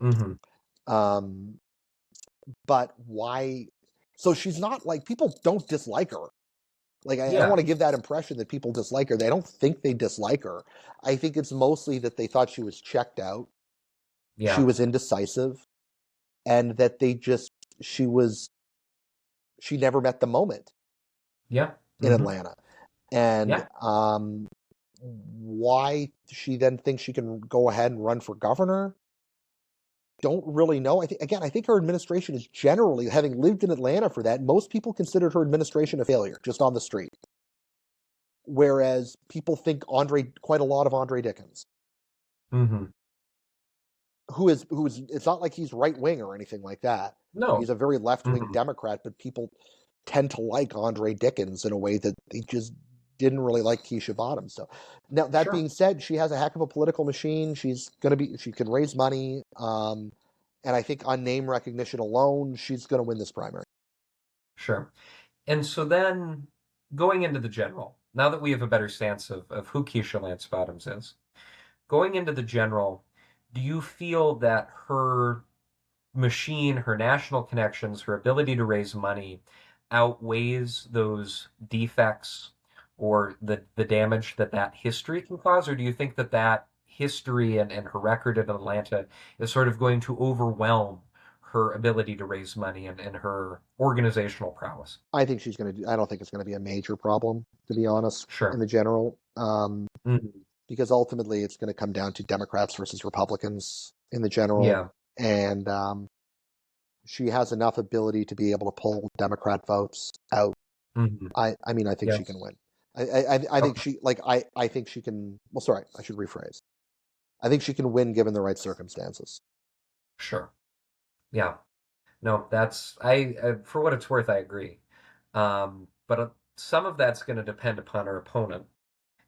Hmm. Um, but why? So she's not like people don't dislike her. Like I don't Yeah. want to give that impression that people dislike her. They don't think they dislike her. I think it's mostly that they thought she was checked out, she Yeah. was indecisive, and that she was she never met the moment Yeah. in Hmm. Atlanta. And Yeah. why she then thinks she can go ahead and run for governor, don't really know. I think her administration is generally, having lived in Atlanta for that, most people considered her administration a failure just on the street. Whereas people think quite a lot of Andre Dickens, Hmm. who is it's not like he's right wing or anything like that. He's No. a very left wing Hmm. Democrat, but people tend to like Andre Dickens in a way that they just didn't really like Keisha Bottoms. So now that Sure. being said, she has a heck of a political machine. She can raise money. And I think on name recognition alone, she's gonna win this primary. Sure. And so then going into the general, now that we have a better sense of who Keisha Lance Bottoms is, going into the general, do you feel that her machine, her national connections, her ability to raise money outweighs those defects or the damage that history can cause? Or do you think that history and her record in Atlanta is sort of going to overwhelm her ability to raise money and her organizational prowess? I think she's gonna do. I don't think it's gonna be a major problem, to be honest, in Sure. the general. Mhm. Because ultimately it's going to come down to Democrats versus Republicans in the general. Yeah. And she has enough ability to be able to pull Democrat votes out. Hmm. I mean, I think she can Yes. win. I think Okay. I think she can. Well, sorry, I should rephrase. I think she can win given the right circumstances. Sure. Yeah. No, for what it's worth, I agree. But some of that's going to depend upon our opponent.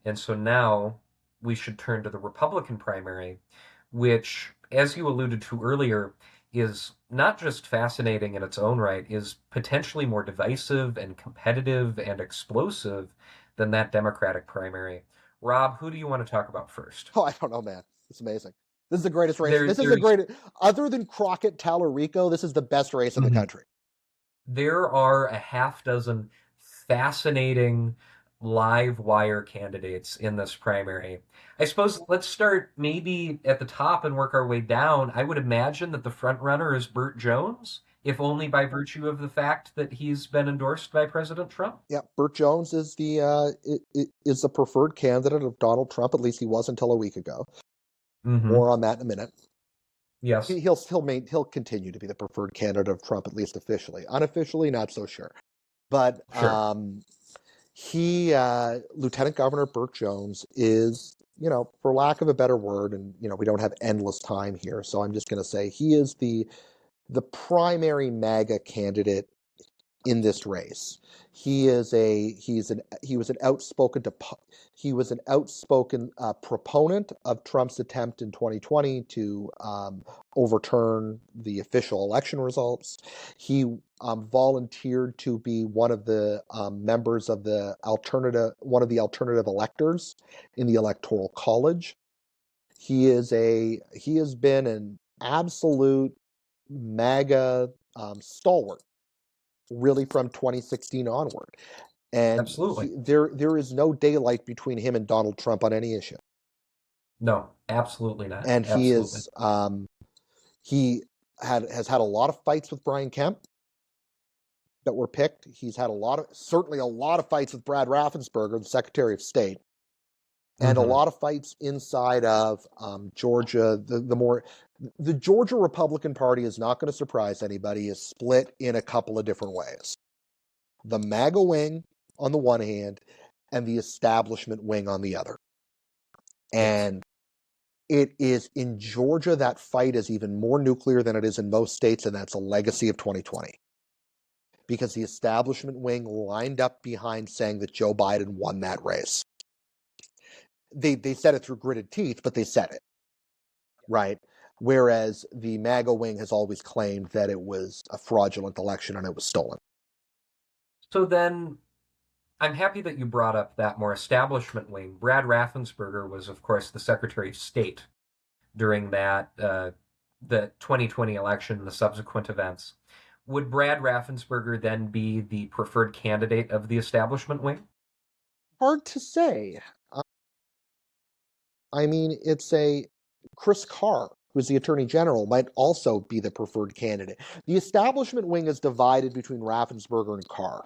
And so now we should turn to the Republican primary, which, as you alluded to earlier, is not just fascinating in its own right, is potentially more divisive and competitive and explosive than that Democratic primary. Rob, who do you want to talk about first? Oh, I don't know, man. It's amazing. This is the greatest race. There, This is the there's greatest. Other than Crockett, Tallarico, this is the best race in the mhm. country. There are a half dozen fascinating live wire candidates in this primary. I suppose let's start maybe at the top and work our way down. I would imagine that the front runner is Burt Jones. if only by virtue of the fact that he's been endorsed by President Trump. Yeah, Burt Jones is the preferred candidate of Donald Trump. At least he was until a week ago. Mm-hmm. More on that in a minute. Yes. He'll continue to be the preferred candidate of Trump, at least officially. Unofficially, not so sure. But Sure. Lieutenant Governor Burt Jones is, for lack of a better word, and we don't have endless time here, so I'm just going to say he is the primary MAGA candidate in this race. He was an outspoken proponent of Trump's attempt in 2020 to overturn the official election results. He volunteered to be one of the members of one of the alternative electors in the Electoral College. He has been an absolute MAGA stalwart really from 2016 onward. And Absolutely. there is no daylight between him and Donald Trump on any issue. No, absolutely not. And Absolutely. he has had a lot of fights with Brian Kemp that were picked. He's had certainly a lot of fights with Brad Raffensperger, the Secretary of State, and a Mm-hmm. lot of fights inside of Georgia. The Georgia Republican Party is not going to surprise anybody, is split in a couple of different ways. The MAGA wing on the one hand and the establishment wing on the other. And it is in Georgia, that fight is even more nuclear than it is in most states, and that's a legacy of 2020. Because the establishment wing lined up behind saying that Joe Biden won that race. They said it through gritted teeth, but they said it, right? Whereas the MAGA wing has always claimed that it was a fraudulent election and it was stolen. So then I'm happy that you brought up that more establishment wing. Brad Raffensperger was, of course, the Secretary of State during the 2020 election and the subsequent events. Would Brad Raffensperger then be the preferred candidate of the establishment wing? Hard to say. I mean, Chris Carr, who's the Attorney General, might also be the preferred candidate. The establishment wing is divided between Raffensperger and Carr.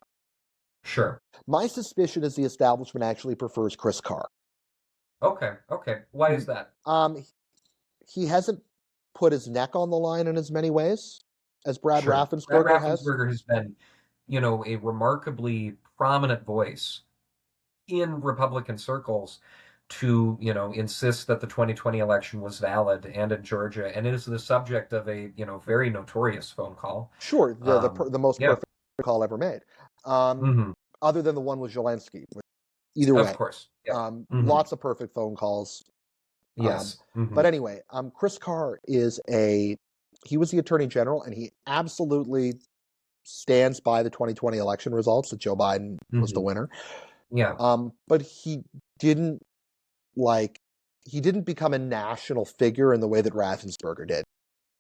Sure. My suspicion is the establishment actually prefers Chris Carr. Okay. Why is that? He hasn't put his neck on the line in as many ways as Brad Sure. Raffensperger Brad has. Raffensperger has been, a remarkably prominent voice in Republican circles to, insist that the 2020 election was valid and in Georgia, and it is the subject of a, very notorious phone call. Sure, the most perfect call ever made. Mm-hmm. Other than the one with Zelensky. Either way. Of course. Yeah. Mm-hmm. Lots of perfect phone calls. Yes. But anyway, Chris Carr he was the Attorney General, and he absolutely stands by the 2020 election results that Joe Biden was the winner. Yeah. But he didn't become a national figure in the way that Raffensperger did.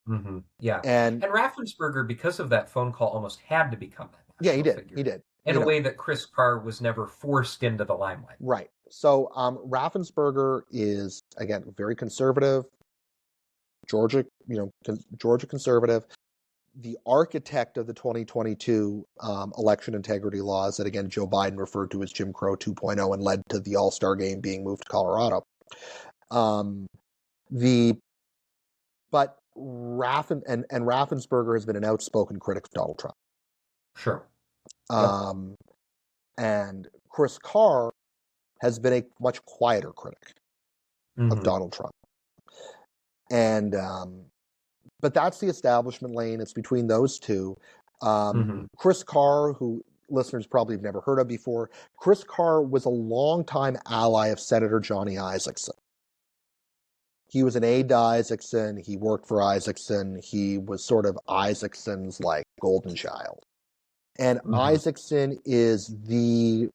Mm-hmm. Yeah. And Raffensperger, because of that phone call, almost had to become that national figure. He did. In a way that Chris Carr was never forced into the limelight. Right. So Raffensperger is, again, very conservative, Georgia conservative. The architect of the 2022 election integrity laws that, again, Joe Biden referred to as Jim Crow 2.0 and led to the All-Star game being moved to Colorado. But Raffensperger has been an outspoken critic of Donald Trump. Sure. And Chris Carr has been a much quieter critic of Donald Trump. And but that's the establishment lane. It's between those two. Chris Carr, who listeners probably have never heard of before, Chris Carr was a longtime ally of Senator Johnny Isakson. He was an aide to Isakson. He worked for Isakson. He was sort of Isakson's golden child. And Isakson is he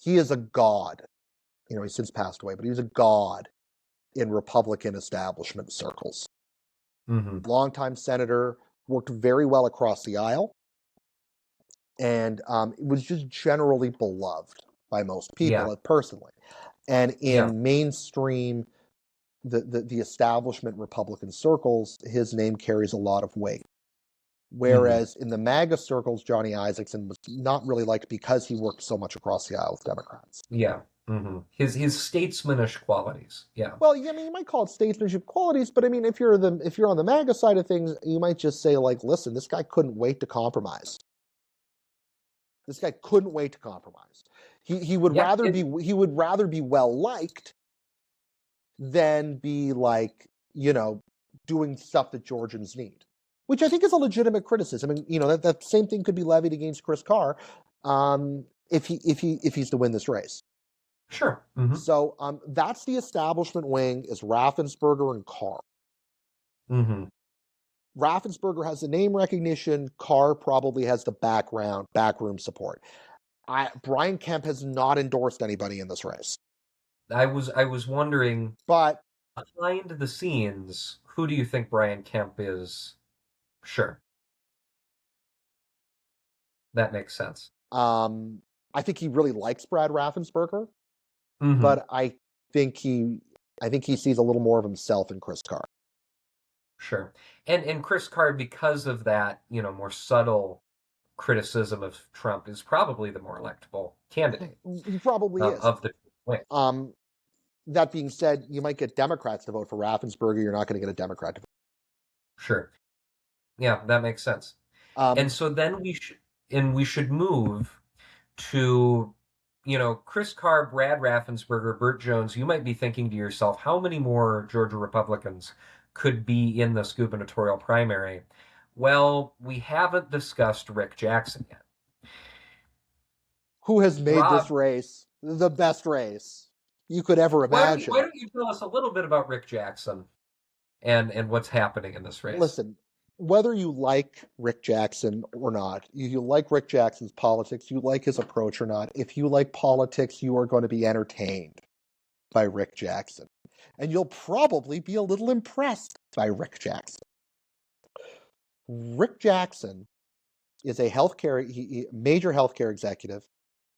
is a god. He's since passed away, but he was a god in Republican establishment circles. Longtime senator, worked very well across the aisle, and was just generally beloved by most people personally. And in mainstream the establishment Republican circles, his name carries a lot of weight. Hmm. Whereas in the MAGA circles, Johnny Isakson was not really liked because he worked so much across the aisle with Democrats. Yeah. His statesmanish qualities. Yeah. Well, yeah, I mean, you might call it statesmanship qualities, but I mean, if you're on the MAGA side of things, you might just say like, listen, this guy couldn't wait to compromise. This guy couldn't wait to compromise. He would Yeah. rather be well liked than be like, doing stuff that Georgians need, which I think is a legitimate criticism. And that same thing could be levied against Chris Carr, if he's to win this race. Sure. So that's the establishment wing, is Raffensperger and Carr. Raffensperger has the name recognition. Carr probably has the backroom support. Brian Kemp has not endorsed anybody in this race. I was wondering, But behind the scenes, who do you think Brian Kemp is? Sure. That makes sense. I think he really likes Brad Raffensperger, Mm-hmm. but I think he sees a little more of himself in Chris Carr. Sure. And Chris Carr, because of that, more subtle criticism of Trump, is probably the more electable candidate He probably is. of the wing. That being said, you might get Democrats to vote for Raffensperger. You're not going to get a Democrat to vote. Sure. Yeah, that makes sense. And so then we should move to, Chris Carr, Brad Raffensperger, Burt Jones. You might be thinking to yourself, how many more Georgia Republicans could be in this gubernatorial primary? Well, we haven't discussed Rick Jackson yet. Who has made this race the best race you could ever imagine? Why don't you tell us a little bit about Rick Jackson and what's happening in this race? Listen, whether you like Rick Jackson or not, you like Rick Jackson's politics, you like his approach or not, if you like politics, you are going to be entertained by Rick Jackson. And you'll probably be a little impressed by Rick Jackson. Rick Jackson is a major healthcare executive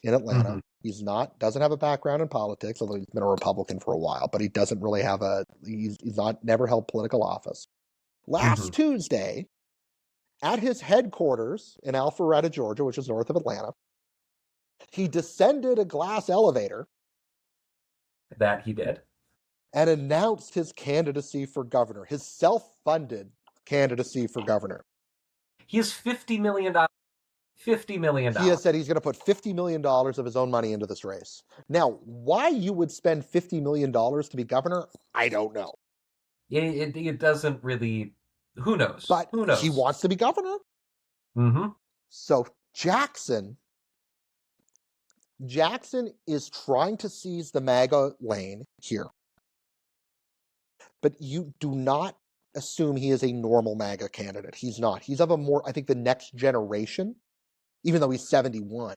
in Atlanta. Mm-hmm. Doesn't have a background in politics, although he's been a Republican for a while, but he doesn't really have he's never held political office. Last Tuesday, at his headquarters in Alpharetta, Georgia, which is north of Atlanta, he descended a glass elevator. That he did. And announced his candidacy for governor, his self-funded candidacy for governor. He has $50 million. $50 million. He has said he's going to put $50 million of his own money into this race. Now, why you would spend $50 million to be governor, I don't know. It doesn't really... Who knows? But who knows? He wants to be governor. So Jackson is trying to seize the MAGA lane here. But you do not assume he is a normal MAGA candidate. He's not. He's of I think, the next generation, even though he's 71.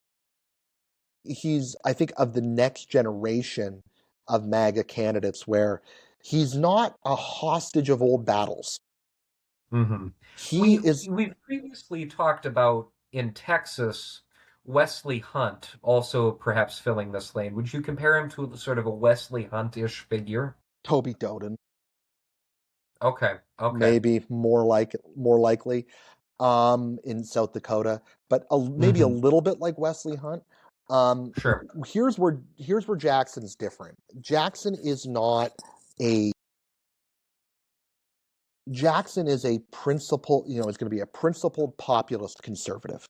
He's, I think, of the next generation of MAGA candidates where he's not a hostage of old battles. We've previously talked about, in Texas, Wesley Hunt also perhaps filling this lane. Would you compare him to sort of a Wesley Hunt-ish figure? Toby Doden. Okay. Maybe more likely in South Dakota, but maybe a little bit like Wesley Hunt. Sure. Here's where Jackson's different. Jackson is a principled, is going to be a principled populist conservative.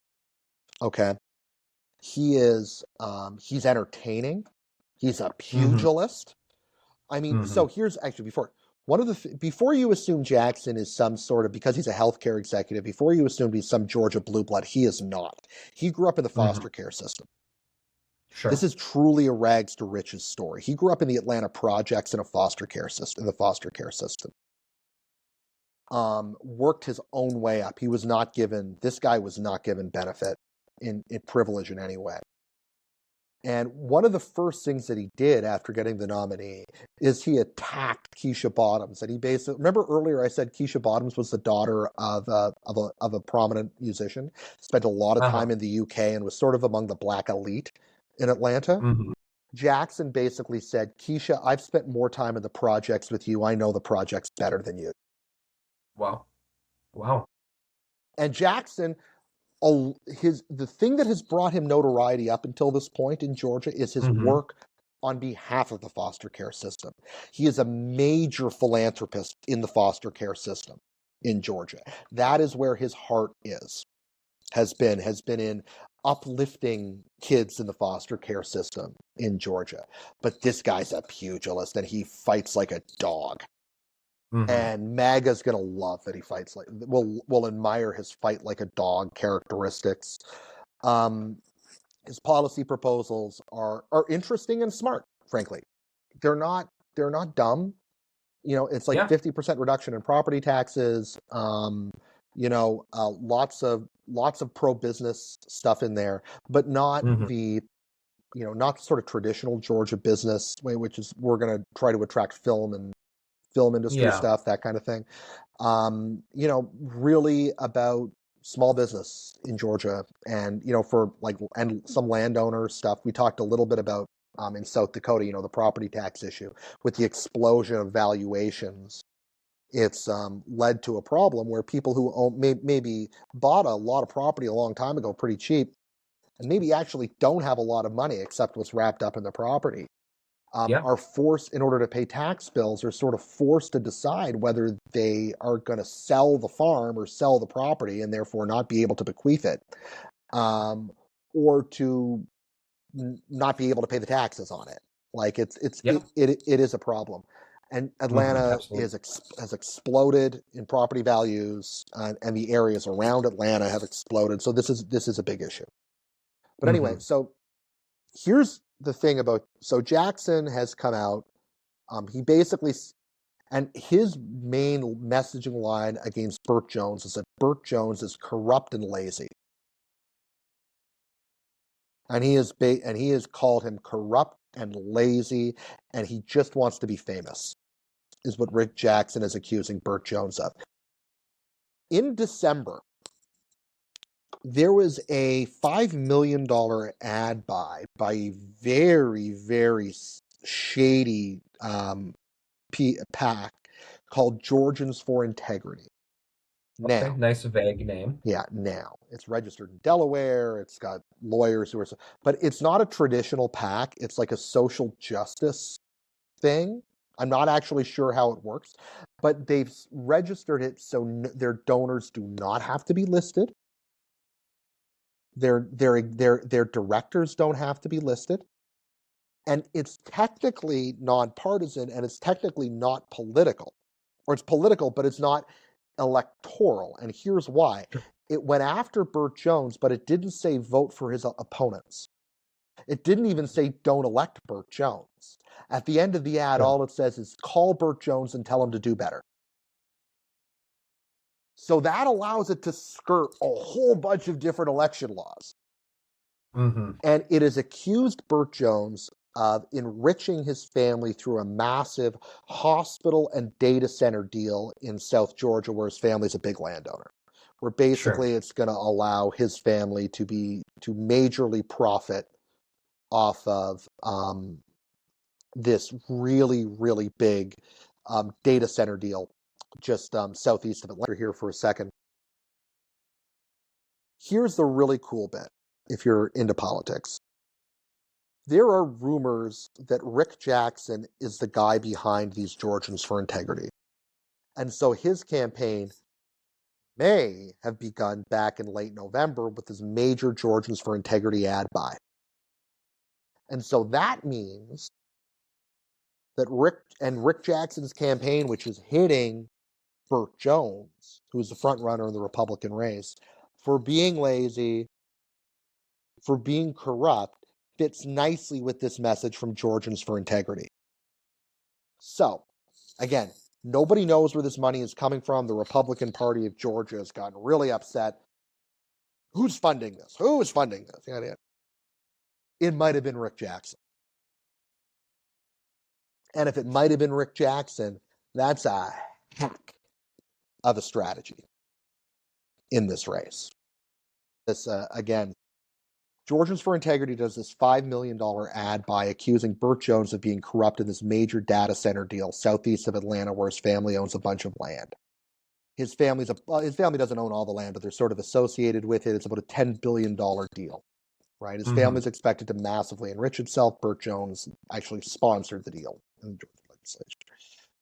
Okay. He's entertaining. He's a pugilist. I mean, so here's actually before you assume Jackson is some sort of, because he's a healthcare executive, before you assume he's some Georgia blue blood, he is not. He grew up in the foster care system. Sure. This is truly a rags to riches story. He grew up in the Atlanta projects in the foster care system. Worked his own way up. This guy was not given benefit in privilege in any way. And one of the first things that he did after getting the nominee is he attacked Keisha Bottoms. And he basically, remember earlier I said Keisha Bottoms was the daughter of a prominent musician, spent a lot of time in the UK and was sort of among the black elite in Atlanta. Jackson basically said, Keisha, I've spent more time in the projects with you. I know the projects better than you. Wow. Wow. And Jackson, the thing that has brought him notoriety up until this point in Georgia is his Mm-hmm. work on behalf of the foster care system. He is a major philanthropist in the foster care system in Georgia. That is where his heart has been in uplifting kids in the foster care system in Georgia. But this guy's a pugilist and he fights like a dog. Mm-hmm. And MAGA's gonna love that he fights like will admire his fight like a dog characteristics. Um, his policy proposals are interesting and smart. Frankly, they're not dumb. You know, it's like Yeah. 50% reduction in property taxes. Lots of pro business stuff in there, but not Mm-hmm. not sort of traditional Georgia business way, which is we're going to try to attract film industry Yeah. stuff, that kind of thing. Really about small business in Georgia and, and some landowner stuff. We talked a little bit about in South Dakota, the property tax issue with the explosion of valuations. It's led to a problem where people who maybe bought a lot of property a long time ago pretty cheap and maybe actually don't have a lot of money except what's wrapped up in the property Yeah. are forced, in order to pay tax bills, are sort of forced to decide whether they are going to sell the farm or sell the property and therefore not be able to bequeath it, or to not be able to pay the taxes on it. Like Yeah. it is a problem. And Mm-hmm. Atlanta Absolutely. has exploded in property values, and the areas around Atlanta have exploded. So this is a big issue. But anyway, Mm-hmm. so here's the thing about, so Jackson has come out. He basically, and his main messaging line against Burt Jones is that Burt Jones is corrupt and lazy. And he has called him corrupt and lazy, and he just wants to be famous, is what Rick Jackson is accusing Burt Jones of. In December, there was a $5 million ad buy by a very, very shady PAC called Georgians for Integrity. Okay. Now, Nice vague name. now it's registered in Delaware. It's got lawyers who are, but it's not a traditional PAC. It's like a social justice thing. I'm not actually sure how it works, but they've registered it so their donors do not have to be listed. Their directors don't have to be listed, and it's technically nonpartisan and it's technically not political, or it's political, but it's not electoral. And here's why: it went after Burt Jones, but it didn't say vote for his opponents. It didn't even say don't elect Burt Jones. At the end of the ad, Sure. all it says is call Burt Jones and tell him to do better. So that allows it to skirt a whole bunch of different election laws. Mm-hmm. And it has accused Burt Jones of enriching his family through a massive hospital and data center deal in South Georgia, where his family's a big landowner, where Sure. basically it's going to allow his family to majorly profit off of this really, really big data center deal just southeast of Atlanta. Here for a second. Here's the really cool bit, if you're into politics. There are rumors that Rick Jackson is the guy behind these Georgians for Integrity. And so his campaign may have begun back in late November with his major Georgians for Integrity ad buy. And so that means that Rick Jackson's campaign, which is hitting Burt Jones, who's the front runner in the Republican race, for being lazy, for being corrupt, fits nicely with this message from Georgians for Integrity. So, again, nobody knows where this money is coming from. The Republican Party of Georgia has gotten really upset. Who's funding this? Who is funding this? It might have been Rick Jackson. And if it might have been Rick Jackson, that's a heck of a strategy in this race. This, again, Georgians for Integrity does this $5 million ad buy accusing Burt Jones of being corrupt in this major data center deal southeast of Atlanta where his family owns a bunch of land. His family doesn't own all the land, but they're sort of associated with it. It's about a $10 billion deal, right? His family's expected to massively enrich itself. Burt Jones actually sponsored the deal in the Georgia legislature,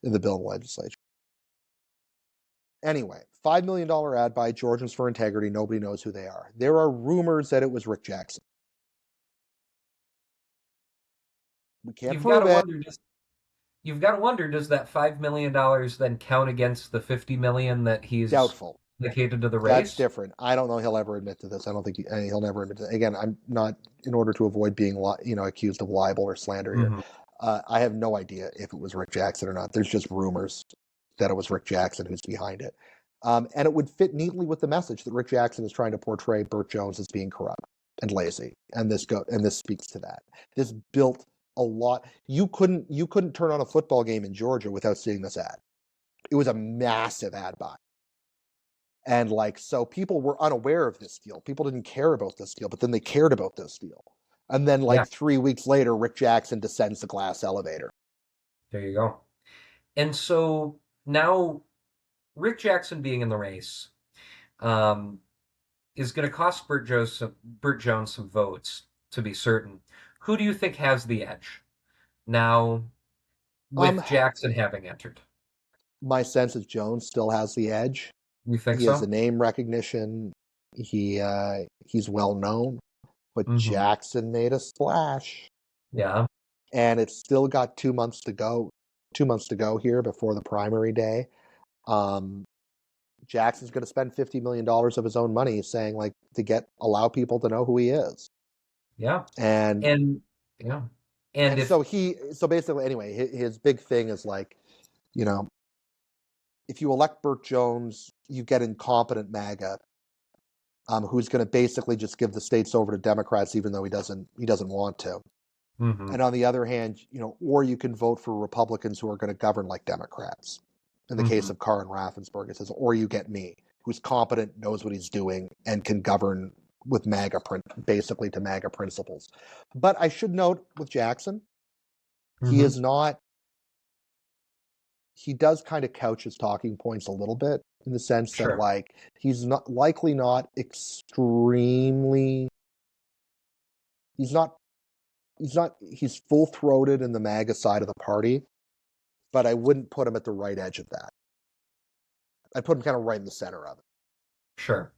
in the bill in the legislature. Anyway, $5 million ad by Georgians for Integrity. Nobody knows who they are. There are rumors that it was Rick Jackson. We can't You've got prove to it. wonder. You've got to wonder, does that $5 million then count against the $50 million that he's Doubtful. dedicated to the race? That's different. I don't know he'll ever admit to this. I don't think he'll never admit to it. Again, I'm not, in order to avoid being accused of libel or slander here. I have no idea if it was Rick Jackson or not. There's just rumors that it was Rick Jackson who's behind it. And it would fit neatly with the message that Rick Jackson is trying to portray Burt Jones as being corrupt and lazy. And this speaks to that. This built a lot. You couldn't turn on a football game in Georgia without seeing this ad. It was a massive ad buy. And so people were unaware of this deal. People didn't care about this deal, but then they cared about this deal. And then 3 weeks later, Rick Jackson descends the glass elevator. There you go. And so now Rick Jackson being in the race is going to cost Burt Jones some votes, to be certain. Who do you think has the edge now with Jackson having entered? My sense is Jones still has the edge. You think he so? has the name recognition. He's well known, but Jackson made a splash. Yeah. And it's still got 2 months to go. 2 months to go here before the primary day. Jackson's going to spend $50 million of his own money saying to allow people to know who he is. Yeah. And yeah. So basically anyway, his big thing is if you elect Burt Jones, you get incompetent MAGA, who's going to basically just give the states over to Democrats, even though he doesn't want to. And on the other hand, or you can vote for Republicans who are going to govern like Democrats. In the case of Carr and Raffensperger, it says, or you get me, who's competent, knows what he's doing, and can govern with basically to MAGA principles. But I should note with Jackson, he is not. He does kind of couch his talking points a little bit in the sense that he's not extremely. He's full-throated in the MAGA side of the party, but I wouldn't put him at the right edge of that. I'd put him kind of right in the center of it. Sure.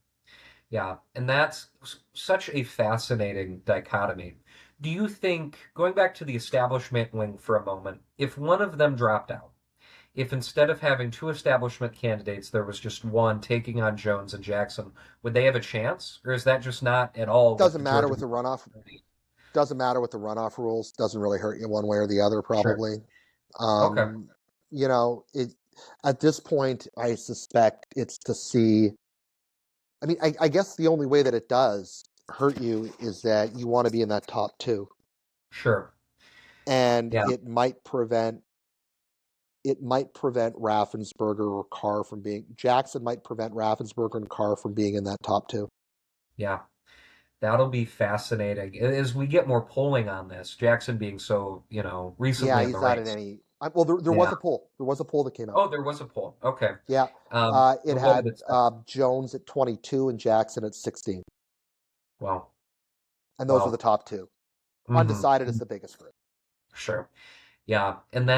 Yeah, and that's such a fascinating dichotomy. Do you think, going back to the establishment wing for a moment, if one of them dropped out, if instead of having two establishment candidates, there was just one taking on Jones and Jackson, would they have a chance? Or is that just not at all? Doesn't matter with the runoff. Doesn't matter with the runoff rules. Doesn't really hurt you one way or the other, probably. Sure. Okay. At this point, I suspect it's to see. I mean, I guess the only way that it does hurt you is that you want to be in that top two. Sure. And it might prevent Raffensperger or Carr from being. Jackson might prevent Raffensperger and Carr from being in that top two. Yeah. That'll be fascinating as we get more polling on this. Jackson being so, recently. Yeah, he's not in any. Well, there was a poll. There was a poll that came out. Oh, there was a poll. Okay. Yeah. It had Jones at 22 and Jackson at 16. Wow. And those are the top two. Undecided is the biggest group. Sure. Yeah, and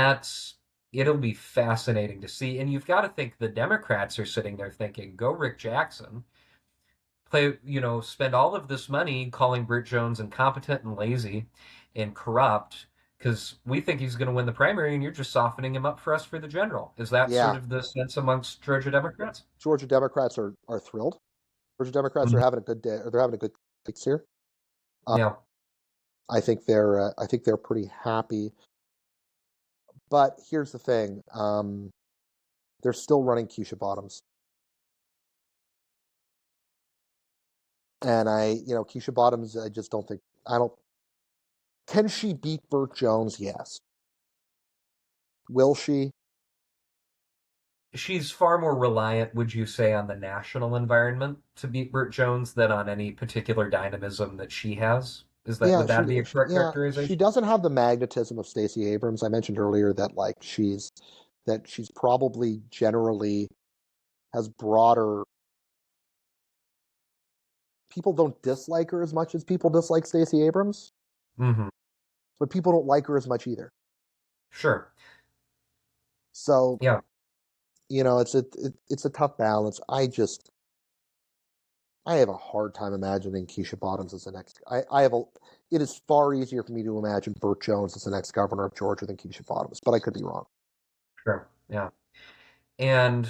it'll be fascinating to see. And you've got to think the Democrats are sitting there thinking, go Rick Jackson. Spend all of this money calling Burt Jones incompetent and lazy and corrupt because we think he's going to win the primary, and you're just softening him up for us for the general. Is that sort of the sense amongst Georgia Democrats? Georgia Democrats are thrilled. Georgia Democrats are having a good day, or they're having a good week here. I think they're pretty happy. But here's the thing: they're still running Keisha Bottoms. And Keisha Bottoms, can she beat Burt Jones? Yes. Will she? she's far more reliant, would you say, on the national environment to beat Burt Jones than on any particular dynamism that she has? Yeah, Would that be a correct she characterization? doesn't have the magnetism of Stacey Abrams. I mentioned earlier that like she's probably generally has broader people don't dislike her as much as people dislike Stacey Abrams, Mm-hmm. but people don't like her as much either. Sure. So, Yeah. it's a tough balance. I have a hard time imagining Keisha Bottoms as the next. I have a. It is far easier for me to imagine Burt Jones as the next governor of Georgia than Keisha Bottoms, but I could be wrong. Sure. Yeah. And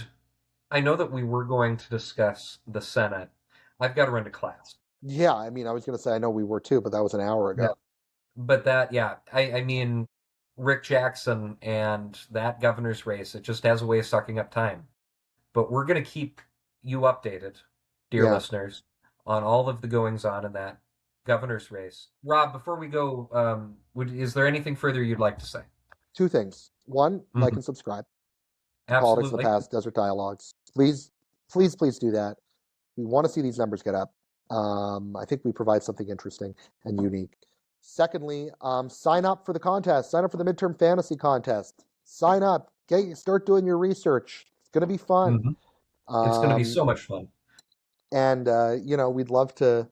I know that we were going to discuss the Senate. I've got to run to class. Yeah, I mean, I was going to say I know we were too, but that was an hour Yeah. ago. But that, yeah, I mean, Rick Jackson and that governor's race, it just has a way of sucking up time. But we're going to keep you updated, dear Yeah, listeners, on all of the goings on in that governor's race. Rob, before we go, is there anything further you'd like to say? two things. One, like Mhm. and subscribe to Politics of the Absolutely. Past, Desert Dialogues. Please, please, please do that. We want to see these numbers get up. I think we provide something interesting and unique. Secondly, sign up for the contest. Sign up for the midterm fantasy contest. Sign up. Start doing your research. It's going to be fun. Hmm. It's going to be Um, so much fun. and we'd love to.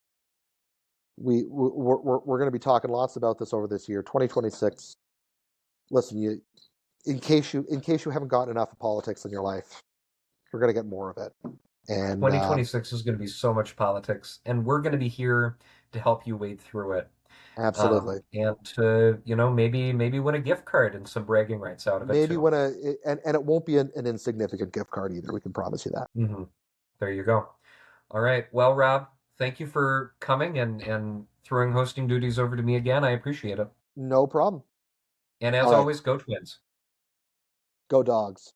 We're going to be talking lots about this over this year, 2026. Listen, in case you haven't gotten enough of politics in your life, we're going to get more of it. And 2026 is going to be so much politics, and we're going to be here to help you wade through it. absolutely. And to, maybe win a gift card and some bragging rights out of it Maybe too. and it won't be an insignificant gift card either. We can promise you that. Hmm. There you go. All right. Well, Rob, thank you for coming and throwing hosting duties over to me again. I appreciate it. No problem. And as All right, always, go Twins. go dogs.